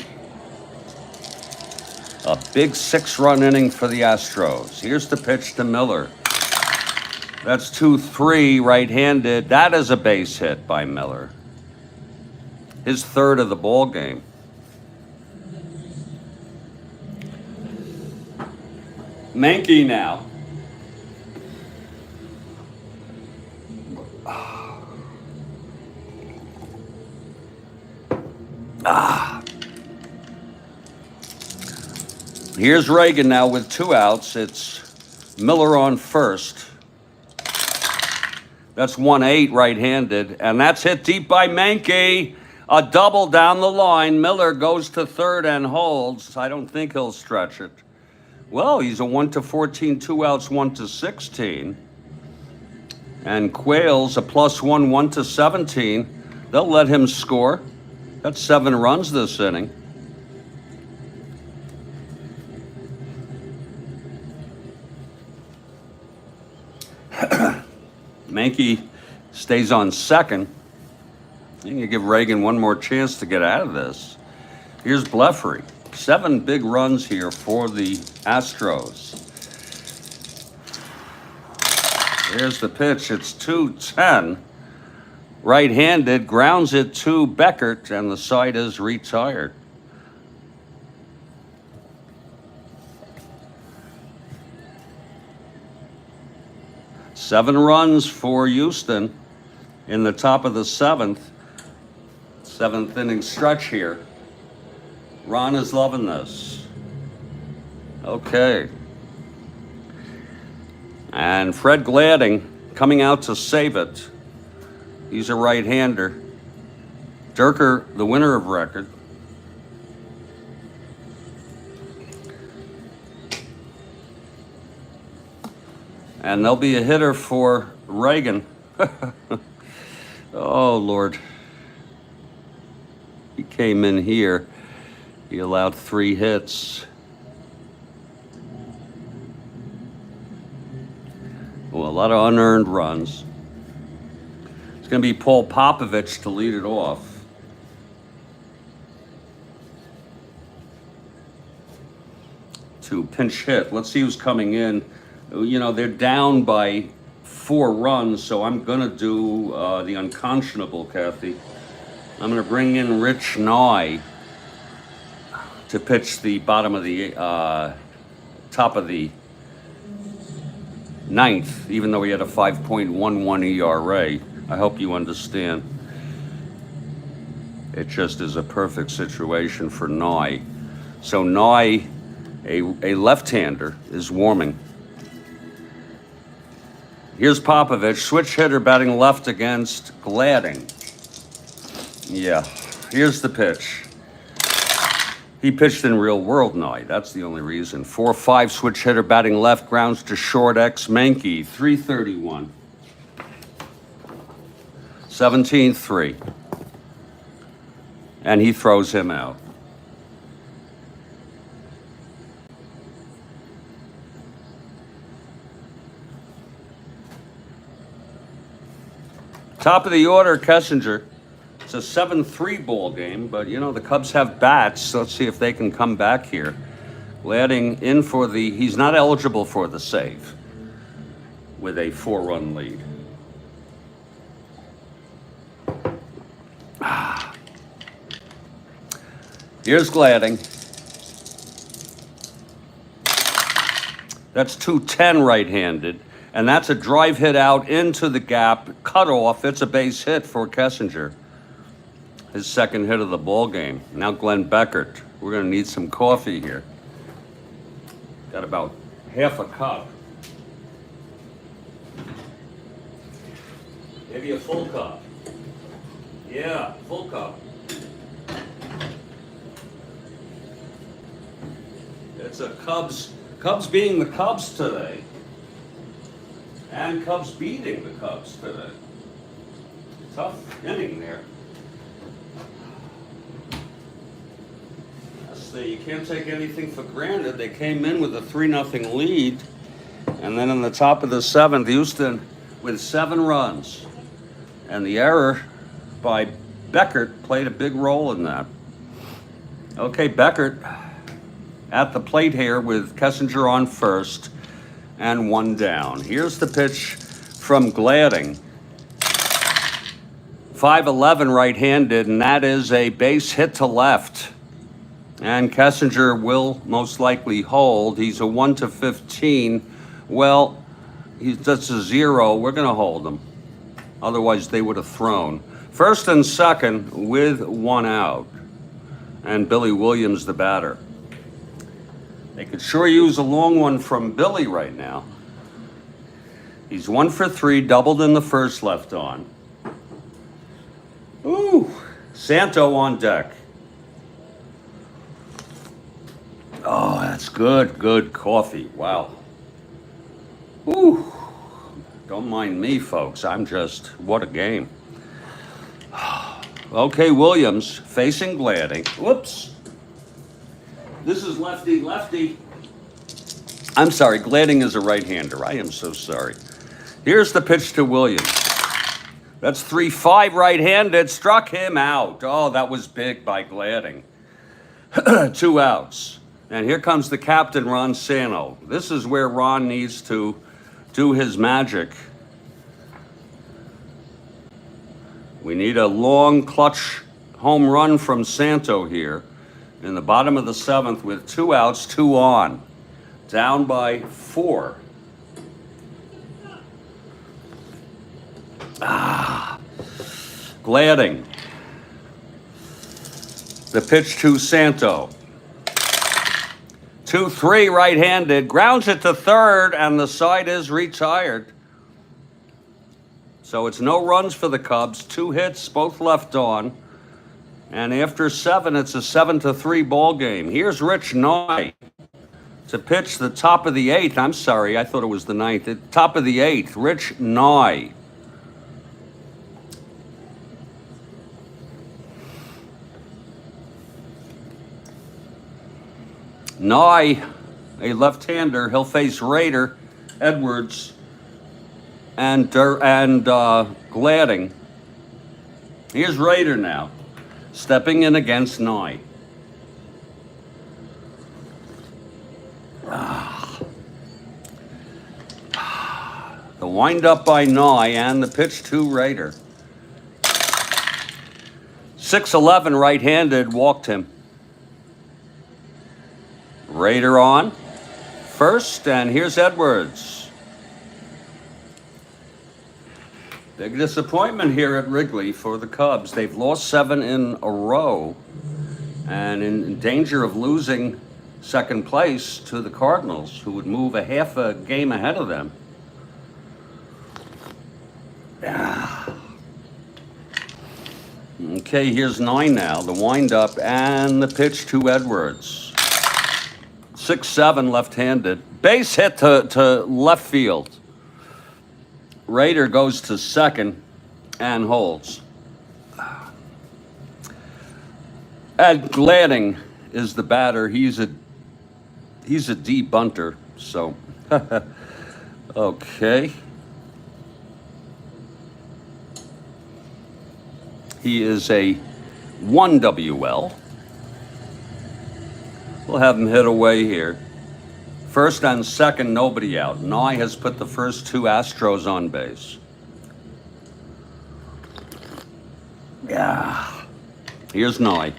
A big 6-run inning for the Astros. Here's the pitch to Miller. That's 2-3 right-handed. That is a base hit by Miller. His 3rd of the ball game. Mankey now. Here's Reagan now with 2 outs. It's Miller on first. That's 1-8 right-handed, and that's hit deep by Mankey. A double down the line. Miller goes to third and holds. I don't think he'll stretch it. Well, he's a 1-14, 2 outs, 1-16. And Quayle's a +1, 1-17. They'll let him score. That's 7 runs this inning. Mankey stays on second. You can give Reagan one more chance to get out of this. Here's Blefary. 7 big runs here for the Astros. Here's the pitch. It's 2-10. Right-handed, grounds it to Beckert, and the side is retired. Seven runs for Houston in the top of the 7th. 7th inning stretch here. Ron is loving this. Okay. And Fred Gladding coming out to save it. He's a right-hander. Dierker, the winner of record. And there'll be a hitter for Reagan. Oh, Lord. He came in here. He allowed 3 hits. Well, a lot of unearned runs. It's going to be Paul Popovich to lead it off. To pinch hit. Let's see who's coming in. You know, they're down by 4 runs, so I'm going to do the unconscionable, Kathy. I'm going to bring in Rich Nye to pitch the bottom of the top of the 9th, even though he had a 5.11 ERA. I hope you understand. It just is a perfect situation for Nye. So Nye, a left-hander, is warming. Here's Popovich, switch hitter batting left against Gladding. Yeah, here's the pitch. He pitched in real world night. That's the only reason. 4-5 switch hitter batting left, grounds to short X Mankey. 331. 17-3. And he throws him out. Top of the order, Kessinger. It's a 7-3 ball game, but, you know, the Cubs have bats, so let's see if they can come back here. Gladding in for the, he's not eligible for the save with a 4-run lead. Here's Gladding. That's 210 right-handed. And that's a drive hit out into the gap, cut off. It's a base hit for Kessinger. His second hit of the ball game. Now Glenn Beckert. We're going to need some coffee here. Got about half a cup. Maybe a full cup. Yeah, full cup. It's a Cubs being the Cubs today. And Cubs beating the Cubs today. Tough inning there. You can't take anything for granted. They came in with a 3-0 lead. And then in the top of the 7th, Houston with 7 runs. And the error by Beckert played a big role in that. Okay, Beckert at the plate here with Kessinger on first and 1 down. Here's the pitch from Gladding. 5'11" right-handed, and that is a base hit to left. And Kessinger will most likely hold. He's a 1-15. Well, that's a 0. We're going to hold him. Otherwise, they would have thrown. First and second with 1 out. And Billy Williams, the batter. They could sure use a long one from Billy right now. He's 1 for 3, doubled in the first, left on. Ooh, Santo on deck. Oh, that's good, good coffee. Wow. Ooh. Don't mind me, folks. I'm just, what a game. Okay, Williams facing Gladding. Whoops. This is lefty. I'm sorry, Gladding is a right-hander. I am so sorry. Here's the pitch to Williams. That's 3-5 right-handed. Struck him out. Oh, that was big by Gladding. 2 outs. And here comes the captain, Ron Santo. This is where Ron needs to do his magic. We need a long clutch home run from Santo here in the bottom of the 7th with 2 outs, 2 on. Down by 4. Gladding. The pitch to Santo. 2-3 right-handed, grounds it to third, and the side is retired. So it's no runs for the Cubs, 2 hits, both left on. And after 7, it's a 7-3 ball game. Here's Rich Nye to pitch the top of the 8th. I'm sorry, I thought it was the 9th. The top of the 8th, Rich Nye. Nye, a left-hander, he'll face Rader, Edwards, and Gladding. Here's Rader now, stepping in against Nye. The wind-up by Nye and the pitch to Rader. 6'11", right-handed, walked him. Rader on first, and here's Edwards. Big disappointment here at Wrigley for the Cubs. They've lost 7 in a row and in danger of losing second place to the Cardinals, who would move a half a game ahead of them. Okay, here's 9 now, the windup and the pitch to Edwards. 6'7", left-handed. Base hit to left field. Rader goes to second and holds. Ed Gladding is the batter. He's a debunter, so okay. He is a 1 WL. We'll have him hit away here. First and second, nobody out. Nye has put the first 2 Astros on base. Yeah. Here's Nye.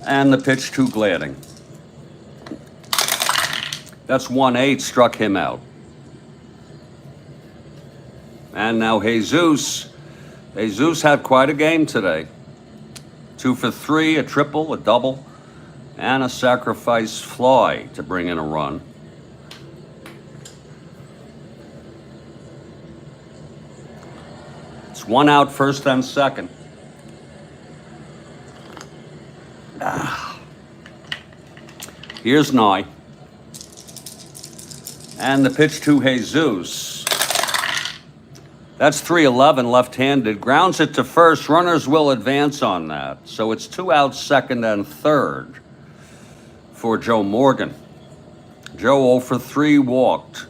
And the pitch to Gladding. That's 1-8, struck him out. And now Jesus. Jesus had quite a game today. 2 for 3, a triple, a double, and a sacrifice fly to bring in a run. It's 1 out, first and second. Here's Nye. And the pitch to Jesus. That's 3-11 left-handed. Grounds it to first. Runners will advance on that. So it's 2 outs, second and third for Joe Morgan. Joe 0 for 3 walked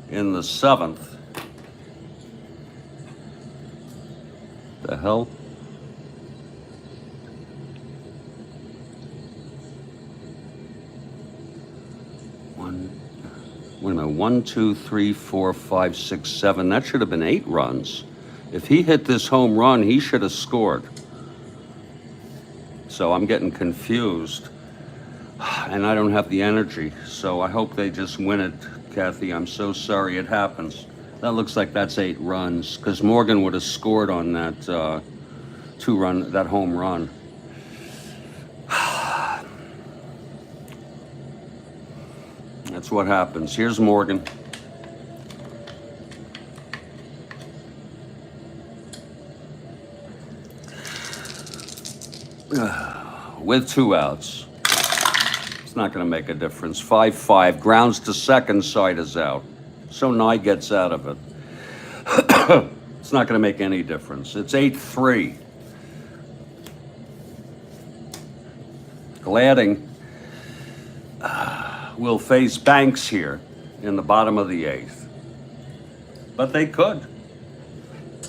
in the 7th. The hell? Wait a minute, 1, 2, 3, 4, 5, 6, 7. That should have been 8 runs. If he hit this home run, he should have scored. So I'm getting confused. And I don't have the energy. So I hope they just win it, Kathy. I'm so sorry it happens. That looks like that's 8 runs, because Morgan would have scored on that that home run. That's what happens. Here's Morgan. With 2 outs. It's not going to make a difference. 5-5. Grounds to second, side is out. So Nye gets out of it. It's not going to make any difference. It's 8-3. Gladding will face Banks here in the bottom of the 8th. But they could.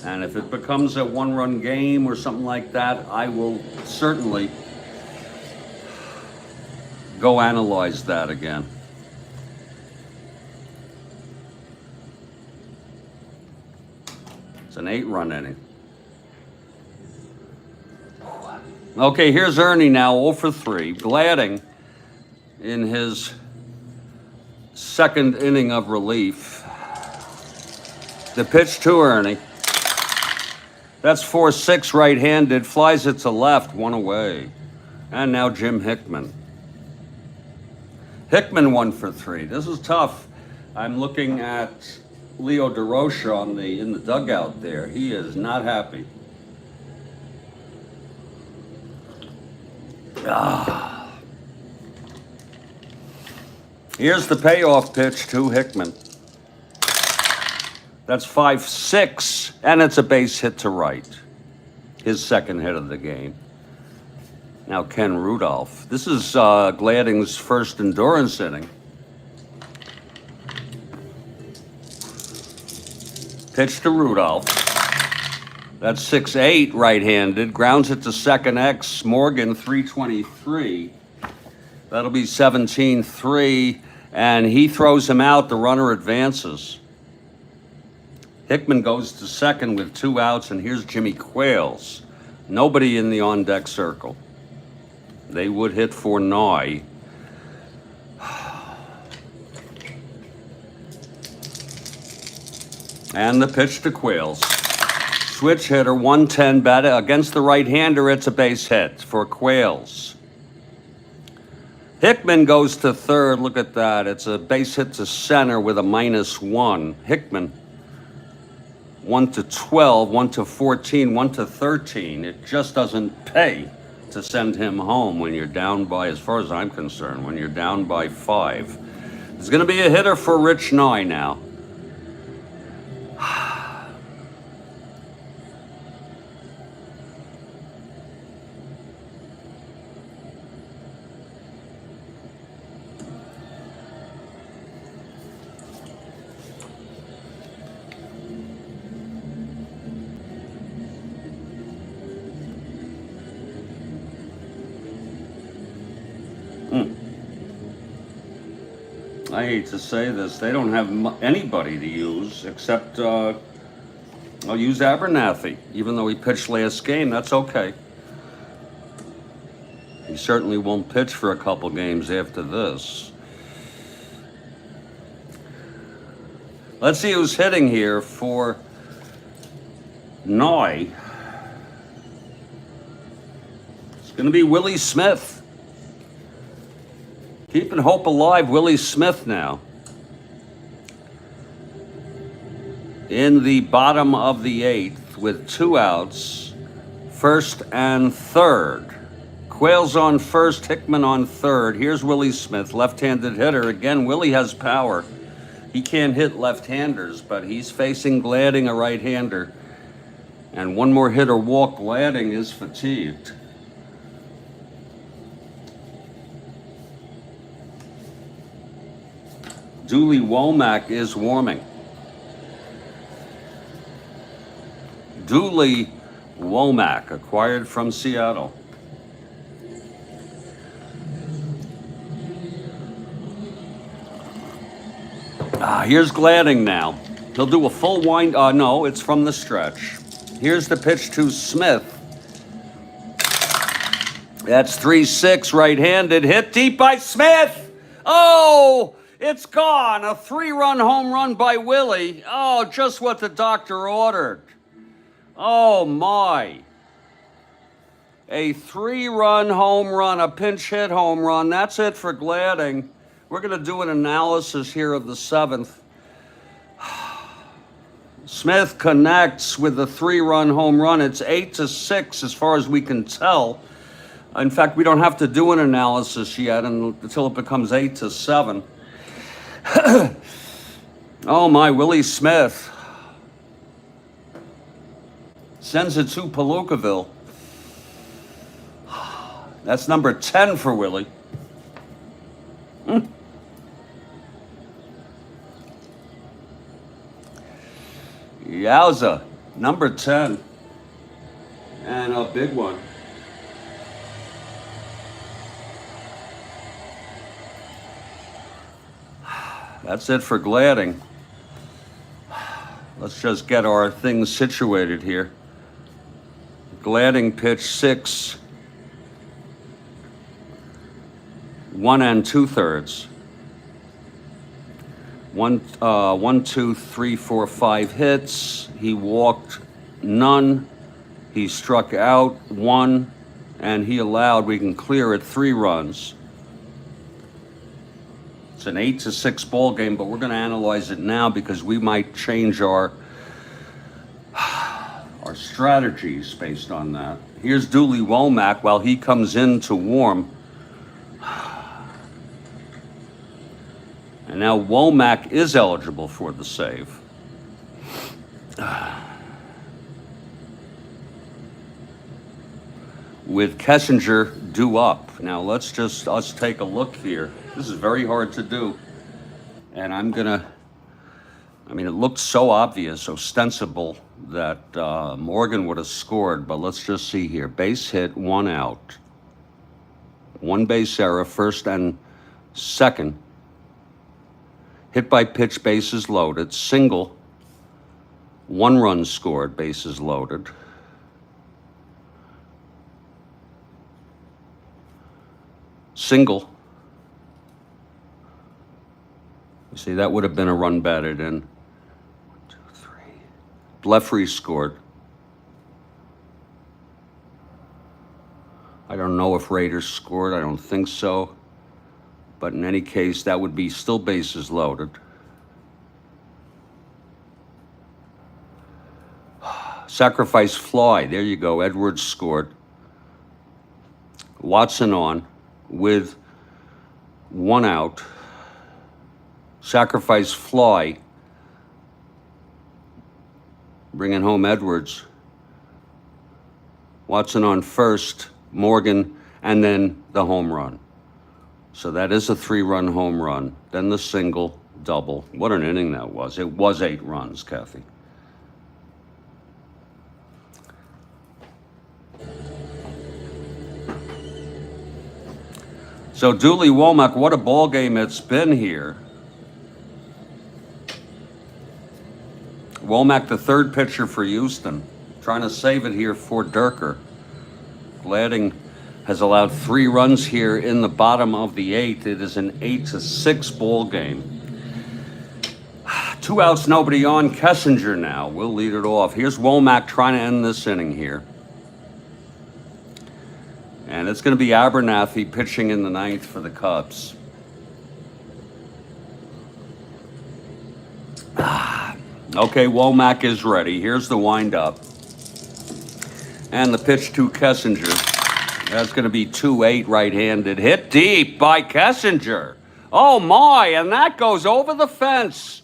And if it becomes a 1-run game or something like that, I will certainly go analyze that again. It's an 8-run inning. Okay, here's Ernie now, 0 for 3. Gladding in his second inning of relief. The pitch to Ernie. That's 4-6 right-handed. Flies it to left, 1 away. And now Jim Hickman. Hickman 1 for 3. This is tough. I'm looking at Leo DeRocha in the dugout there. He is not happy. Here's the payoff pitch to Hickman. That's 5-6, and it's a base hit to right. His second hit of the game. Now Ken Rudolph. This is Gladding's first endurance inning. Pitch to Rudolph. That's 6-8 right-handed. Grounds it to second X. Morgan 323. That'll be 17-3. And he throws him out. The runner advances. Hickman goes to second with 2 outs. And here's Jimmy Quails. Nobody in the on-deck circle. They would hit for Nye. And the pitch to Quails. Switch hitter, 110 bat against the right-hander. It's a base hit for Quails. Hickman goes to third. Look at that. It's a base hit to center with a -1. Hickman, 1 to 12, 1 to 14, 1 to 13. It just doesn't pay to send him home when you're down by, as far as I'm concerned, when you're down by 5. There's going to be a hitter for Rich Nye now. I hate to say this, they don't have anybody to use except, I'll use Abernathy. Even though he pitched last game, that's okay. He certainly won't pitch for a couple games after this. Let's see who's hitting here for Noy. It's going to be Willie Smith. Keeping hope alive, Willie Smith now. In the bottom of the 8th with 2 outs, first and third. Quayle's on first, Hickman on third. Here's Willie Smith, left-handed hitter. Again, Willie has power. He can't hit left-handers, but he's facing Gladding, a right-hander. And one more hit or walk, Gladding is fatigued. Dooley Womack is warming. Dooley Womack, acquired from Seattle. Here's Gladding now. He'll do a full wind. No, it's from the stretch. Here's the pitch to Smith. That's 3-6, right-handed. Hit deep by Smith. Oh, it's gone. A 3-run home run by Willie. Oh, just what the doctor ordered. Oh, my. A 3-run home run, a pinch hit home run. That's it for Gladding. We're going to do an analysis here of the 7th. Smith connects with a 3-run home run. It's 8-6 as far as we can tell. In fact, we don't have to do an analysis yet until it becomes 8-7. Oh my, Willie Smith sends it to Palookaville. That's number 10 for Willie. Yowza, number 10. And a big one. That's it for Gladding. Let's just get our things situated here. Gladding pitch 6, 1 2/3. 1, 2, 3, 4, 5 hits. He walked none. He struck out 1, and he allowed, we can clear it, 3 runs. It's an 8-6 ball game, but we're going to analyze it now because we might change our strategies based on that. Here's Dooley Womack while he comes in to warm. And now Womack is eligible for the save. With Kessinger due up. Now let's take a look here. This is very hard to do. And it looks so obvious, ostensible that Morgan would have scored, but let's just see here. Base hit, 1 out. 1 base error, first and second. Hit by pitch, bases loaded. Single, 1 run scored, bases loaded. Single. You see, that would have been a run batted in. 1, 2, 3. Blefary scored. I don't know if Raiders scored. I don't think so. But in any case, that would be still bases loaded. Sacrifice fly. There you go. Edwards scored. Watson on with 1 out. Sacrifice fly. Bringing home Edwards. Watson on first. Morgan, and then the home run. So that is a 3-run home run. Then the single, double. What an inning that was. It was 8 runs, Kathy. So Dooley Womack, what a ball game it's been here. Womack, the 3rd pitcher for Houston, trying to save it here for Dierker. Gladding has allowed 3 runs here in the bottom of the 8th. It is an 8-6 ball game. 2 2 outs, nobody on. Kessinger now will lead it off. Here's Womack trying to end this inning here. And it's going to be Abernathy pitching in the ninth for the Cubs. Okay, Womack is ready. Here's the windup. And the pitch to Kessinger. That's going to be 2-8 right-handed. Hit deep by Kessinger. Oh, my, and that goes over the fence.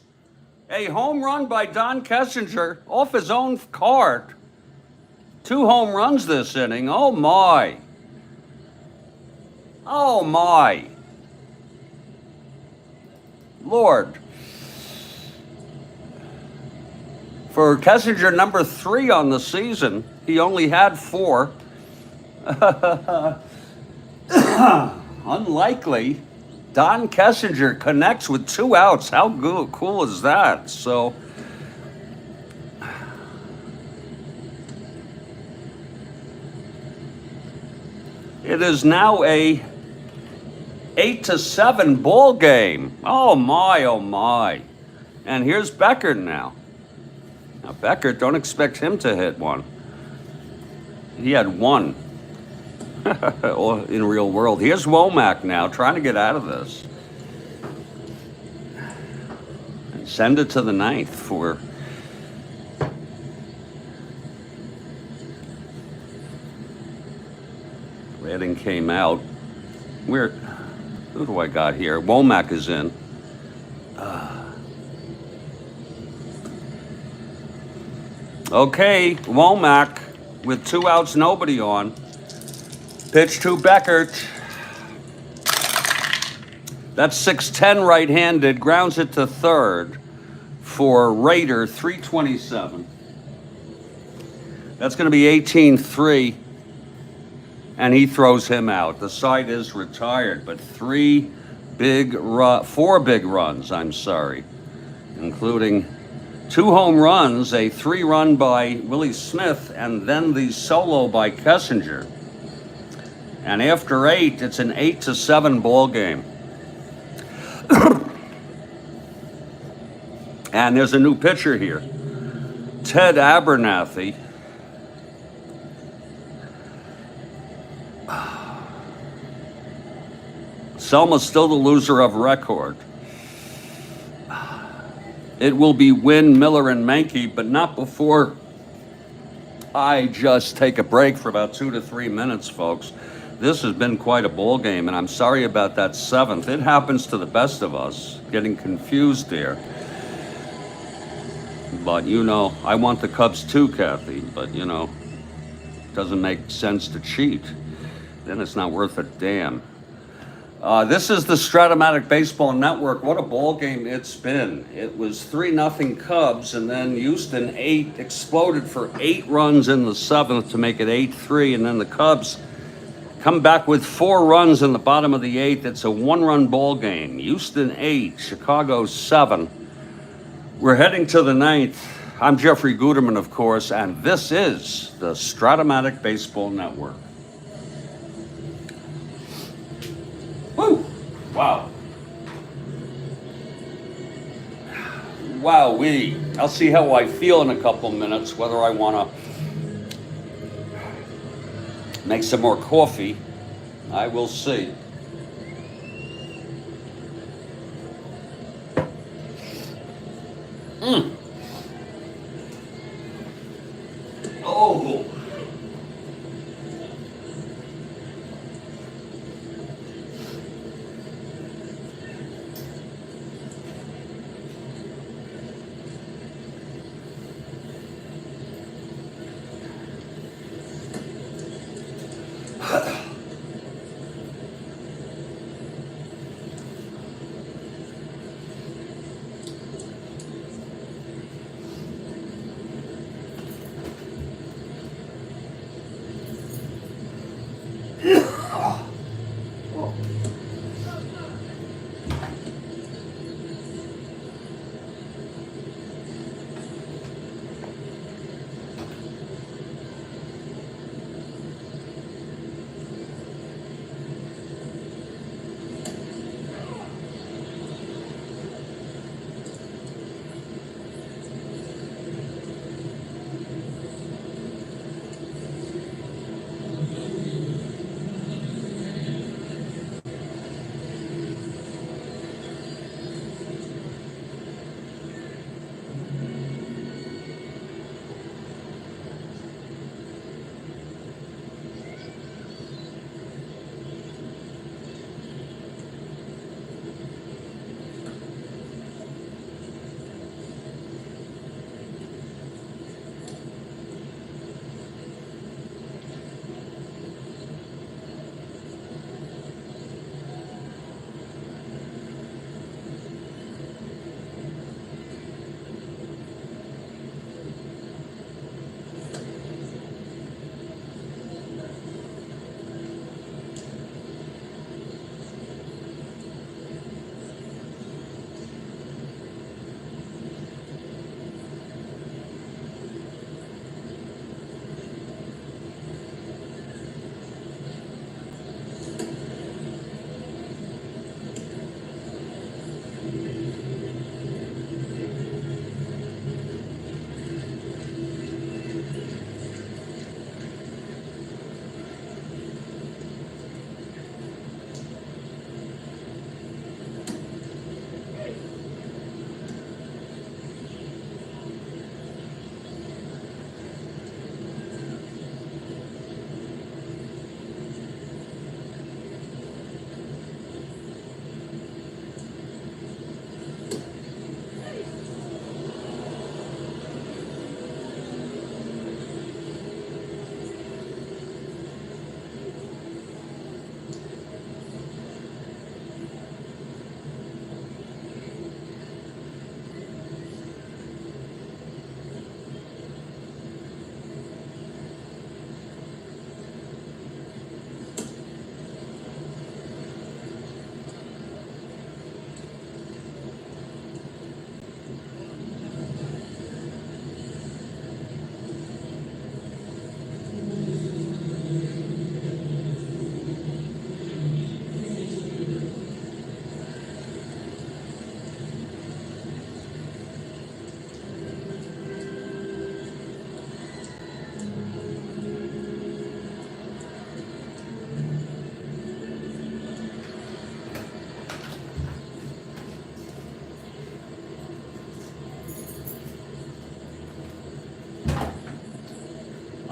A home run by Don Kessinger off his own card. 2 home runs this inning. Oh, my. Oh, my. Lord. For Kessinger, number 3 on the season, he only had 4. Unlikely. Don Kessinger connects with 2 outs. How cool is that? So, it is now a 8-7 ball game. Oh my, oh my. And here's Becker now. Now Becker, don't expect him to hit one. He had 1 in real world. Here's Womack now trying to get out of this. And send it to the ninth for Redding came out. Who do I got here? Womack is in. Okay, Womack with 2 outs, nobody on. Pitch to Beckert. That's 6-10 right-handed. Grounds it to third for Raider, 327. That's going to be 18-3. And he throws him out. The side is retired, but 4 big runs, I'm sorry, including 2 home runs, a 3-run by Willie Smith, and then the solo by Kessinger. And after 8, it's an 8-7 ball game. And there's a new pitcher here, Ted Abernathy. Selma's still the loser of record. It will be Wynn, Miller, and Mankey, but not before I just take a break for about 2 to 3 minutes, folks. This has been quite a ball game, and I'm sorry about that 7th. It happens to the best of us, getting confused there. But, you know, I want the Cubs too, Kathy, but, you know, it doesn't make sense to cheat. Then it's not worth a damn. This is the Strat-O-Matic Baseball Network. What a ball game it's been. It was 3-0 Cubs, and then Houston exploded for 8 runs in the 7th to make it 8-3, and then the Cubs come back with 4 runs in the bottom of the 8th. It's a 1-run ball game. Houston 8, Chicago 7. We're heading to the 9th. I'm Jeffrey Guterman, of course, and this is the Strat-O-Matic Baseball Network. Woo! Wow. Wowee. I'll see how I feel in a couple minutes, whether I want to make some more coffee. I will see. Oh.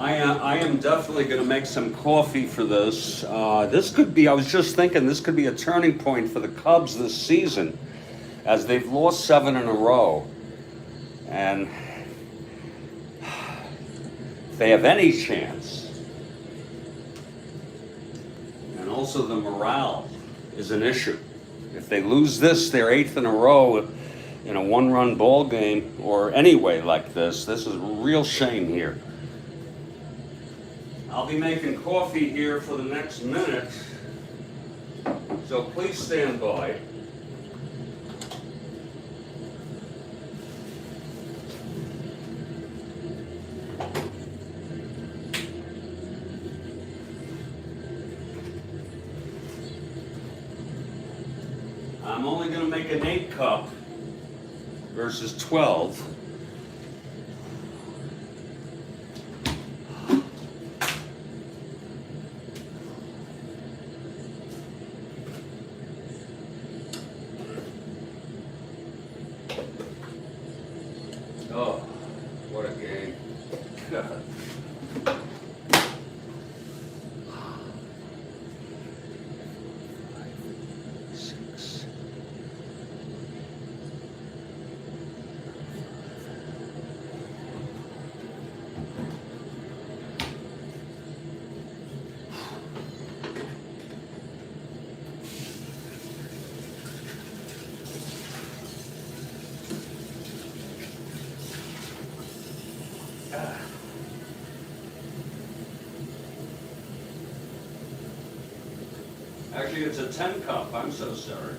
I am definitely going to make some coffee for this. This could be, I was just thinking, this could be a turning point for the Cubs this season, as they've lost 7 in a row. And if they have any chance, and also the morale is an issue. If they lose this, they're 8th in a row in a 1-run ball game, or anyway like this. This is a real shame here. I'll be making coffee here for the next minute, so please stand by. I'm only going to make an 8-cup versus 12. Oh, what a game. God. Actually, it's a 10-cup. I'm so sorry.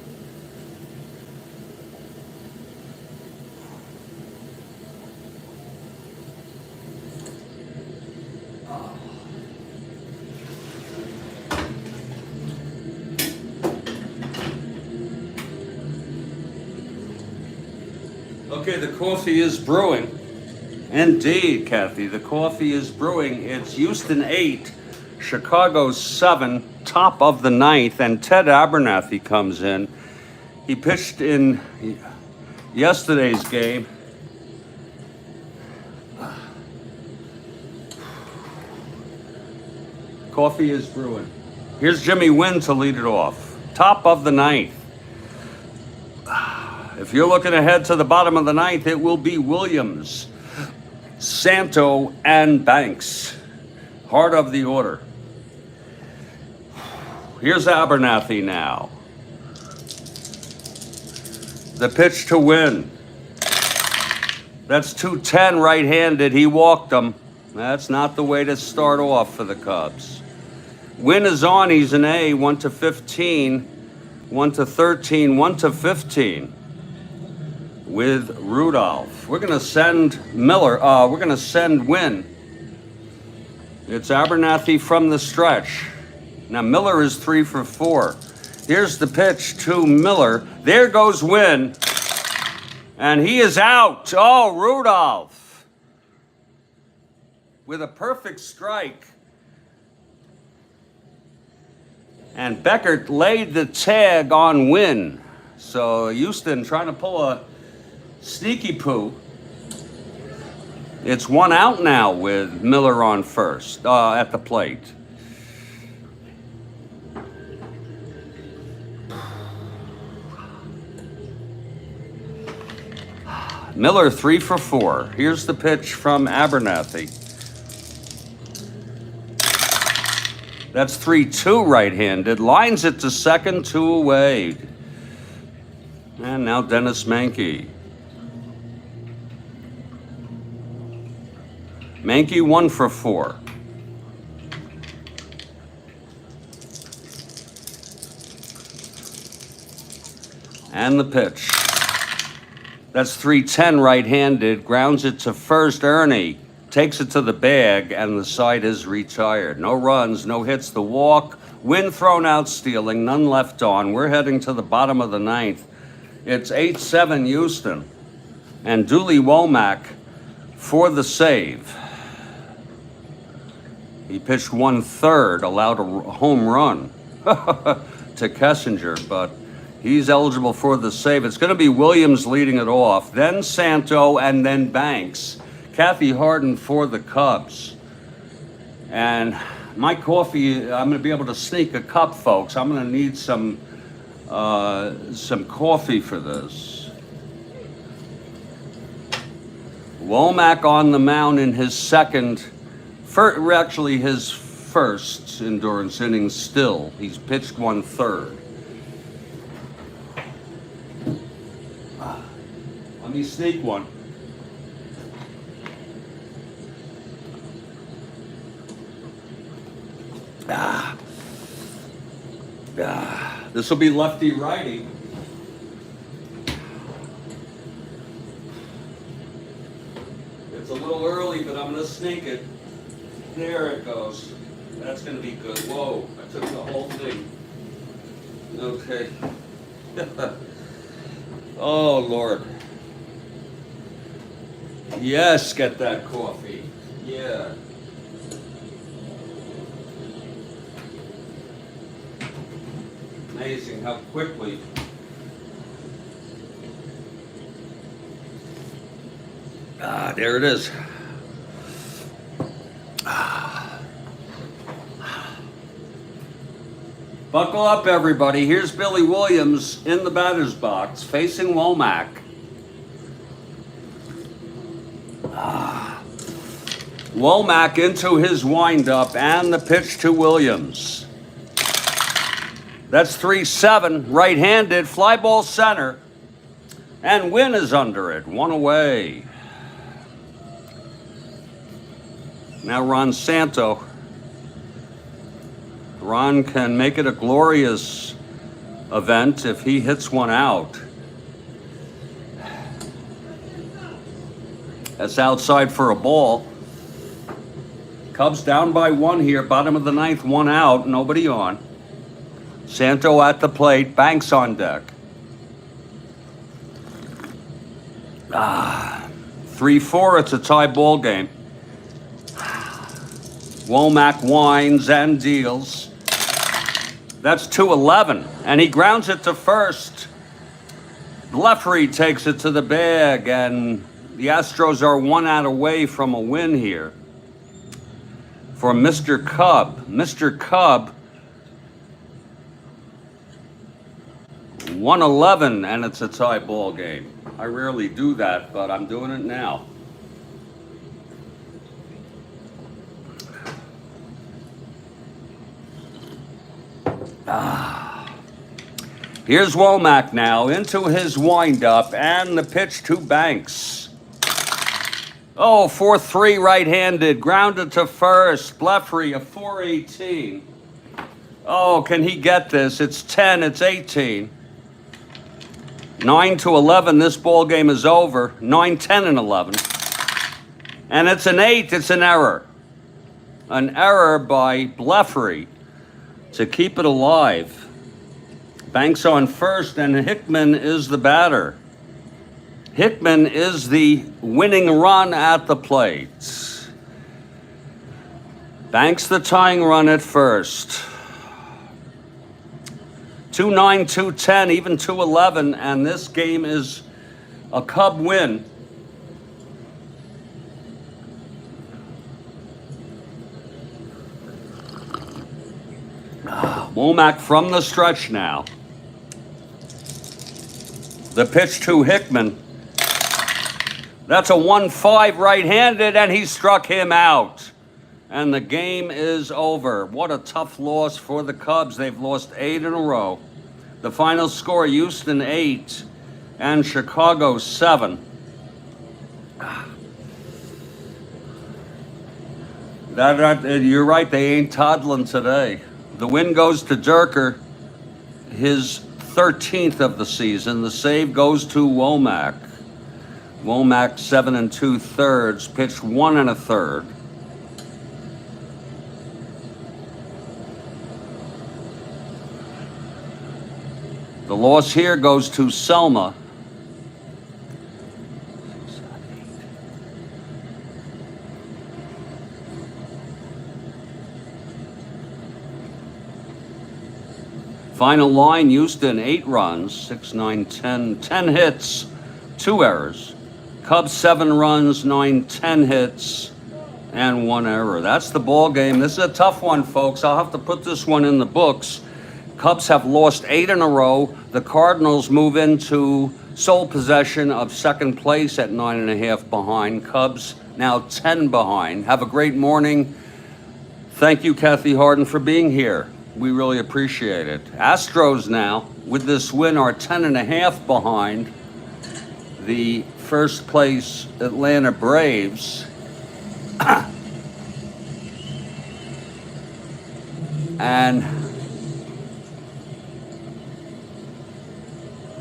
Okay, the coffee is brewing. Indeed, Kathy, the coffee is brewing. It's Houston 8, Chicago 7, top of the 9th, and Ted Abernathy comes in. He pitched in yesterday's game. Coffee is brewing. Here's Jimmy Wynn to lead it off. Top of the 9th. If you're looking ahead to the bottom of the 9th, it will be Williams, Santo, and Banks. Heart of the order. Here's Abernathy now. The pitch to Wynn. That's 210 right-handed. He walked him. That's not the way to start off for the Cubs. Wynn is on. He's an A. 1-15, 1-13, 1-15 with Rudolph. We're going to send Miller. We're going to send Wynn. It's Abernathy from the stretch. Now Miller is 3 for 4. Here's the pitch to Miller. There goes Wynn. And he is out. Oh, Rudolph. With a perfect strike. And Beckert laid the tag on Wynn. So Houston trying to pull a sneaky poo. It's 1 out now with Miller on first at the plate. Miller 3 for 4. Here's the pitch from Abernathy. That's 3-2 right-handed. Lines it to second, 2 away. And now Dennis Mankey. Mankey 1 for 4. And the pitch. That's 3-10 right-handed. Grounds it to first. Ernie takes it to the bag, and the side is retired. No runs, no hits. The walk. Wynn thrown out stealing. None left on. We're heading to the bottom of the 9th. It's 8-7 Houston. And Dooley Womack for the save. He pitched 1/3, allowed a home run to Kessinger, but he's eligible for the save. It's going to be Williams leading it off, then Santo, and then Banks. Kathy Harden for the Cubs. And my coffee, I'm going to be able to sneak a cup, folks. I'm going to need some coffee for this. Womack on the mound in his actually his first endurance inning still. He's pitched 1/3. Let me sneak one. This will be lefty righty. It's a little early, but I'm gonna sneak it. There it goes. That's gonna be good. Whoa, I took the whole thing. Okay. Oh, Lord. Yes, get that coffee. Yeah. Amazing how quickly. There it is. Buckle up, everybody. Here's Billy Williams in the batter's box, facing Womack. Womack into his windup and the pitch to Williams. That's 3-7, right-handed, fly ball center. And Wynn is under it, 1 away. Now Ron Santo. Ron can make it a glorious event if he hits one out. That's outside for a ball. Cubs down by 1 here, bottom of the 9th, 1 out, nobody on. Santo at the plate, Banks on deck. 3-4, it's a tie ball game. Womack winds and deals. That's 2-11, and he grounds it to first. Bleffery takes it to the bag, and the Astros are 1 out away from a win here. For Mr. Cub. Mr. Cub, 111, and it's a tie ball game. I rarely do that, but I'm doing it now. Here's Womack now into his windup and the pitch to Banks. Oh, 4-3 right-handed, grounded to first. Bleffery, a 4-18. Oh, can he get this? It's 10, it's 18. 9-11, this ball game is over. 9, 10, and 11. And it's an 8, it's an error. An error by Bleffery to keep it alive. Banks on first, and Hickman is the batter. Hickman is the winning run at the plate. Banks the tying run at first. 2-9, 2-10, even 2-11, and this game is a Cub win. Womack from the stretch now. The pitch to Hickman. That's a 1-5 right-handed, and he struck him out. And the game is over. What a tough loss for the Cubs. They've lost 8 in a row. The final score, Houston 8 and Chicago 7. You're right, they ain't toddling today. The win goes to Dierker, his 13th of the season. The save goes to Womack. Womack 7 2/3, pitched 1 1/3. The loss here goes to Selma. Final line, Houston, 8 runs, 6, 9, 10, 10 hits, 2 errors. Cubs, 7 runs, 9, 10 hits, and 1 error. That's the ball game. This is a tough one, folks. I'll have to put this one in the books. Cubs have lost 8 in a row. The Cardinals move into sole possession of second place at 9.5 behind. Cubs now 10 behind. Have a great morning. Thank you, Kathy Harden, for being here. We really appreciate it. Astros now, with this win, are 10.5 behind the first place Atlanta Braves. And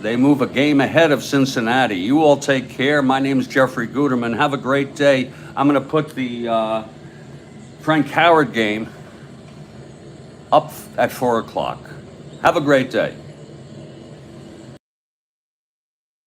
they move a game ahead of Cincinnati. You all take care. My name's Jeffrey Guterman. Have a great day. I'm going to put the Frank Howard game up at 4 o'clock. Have a great day.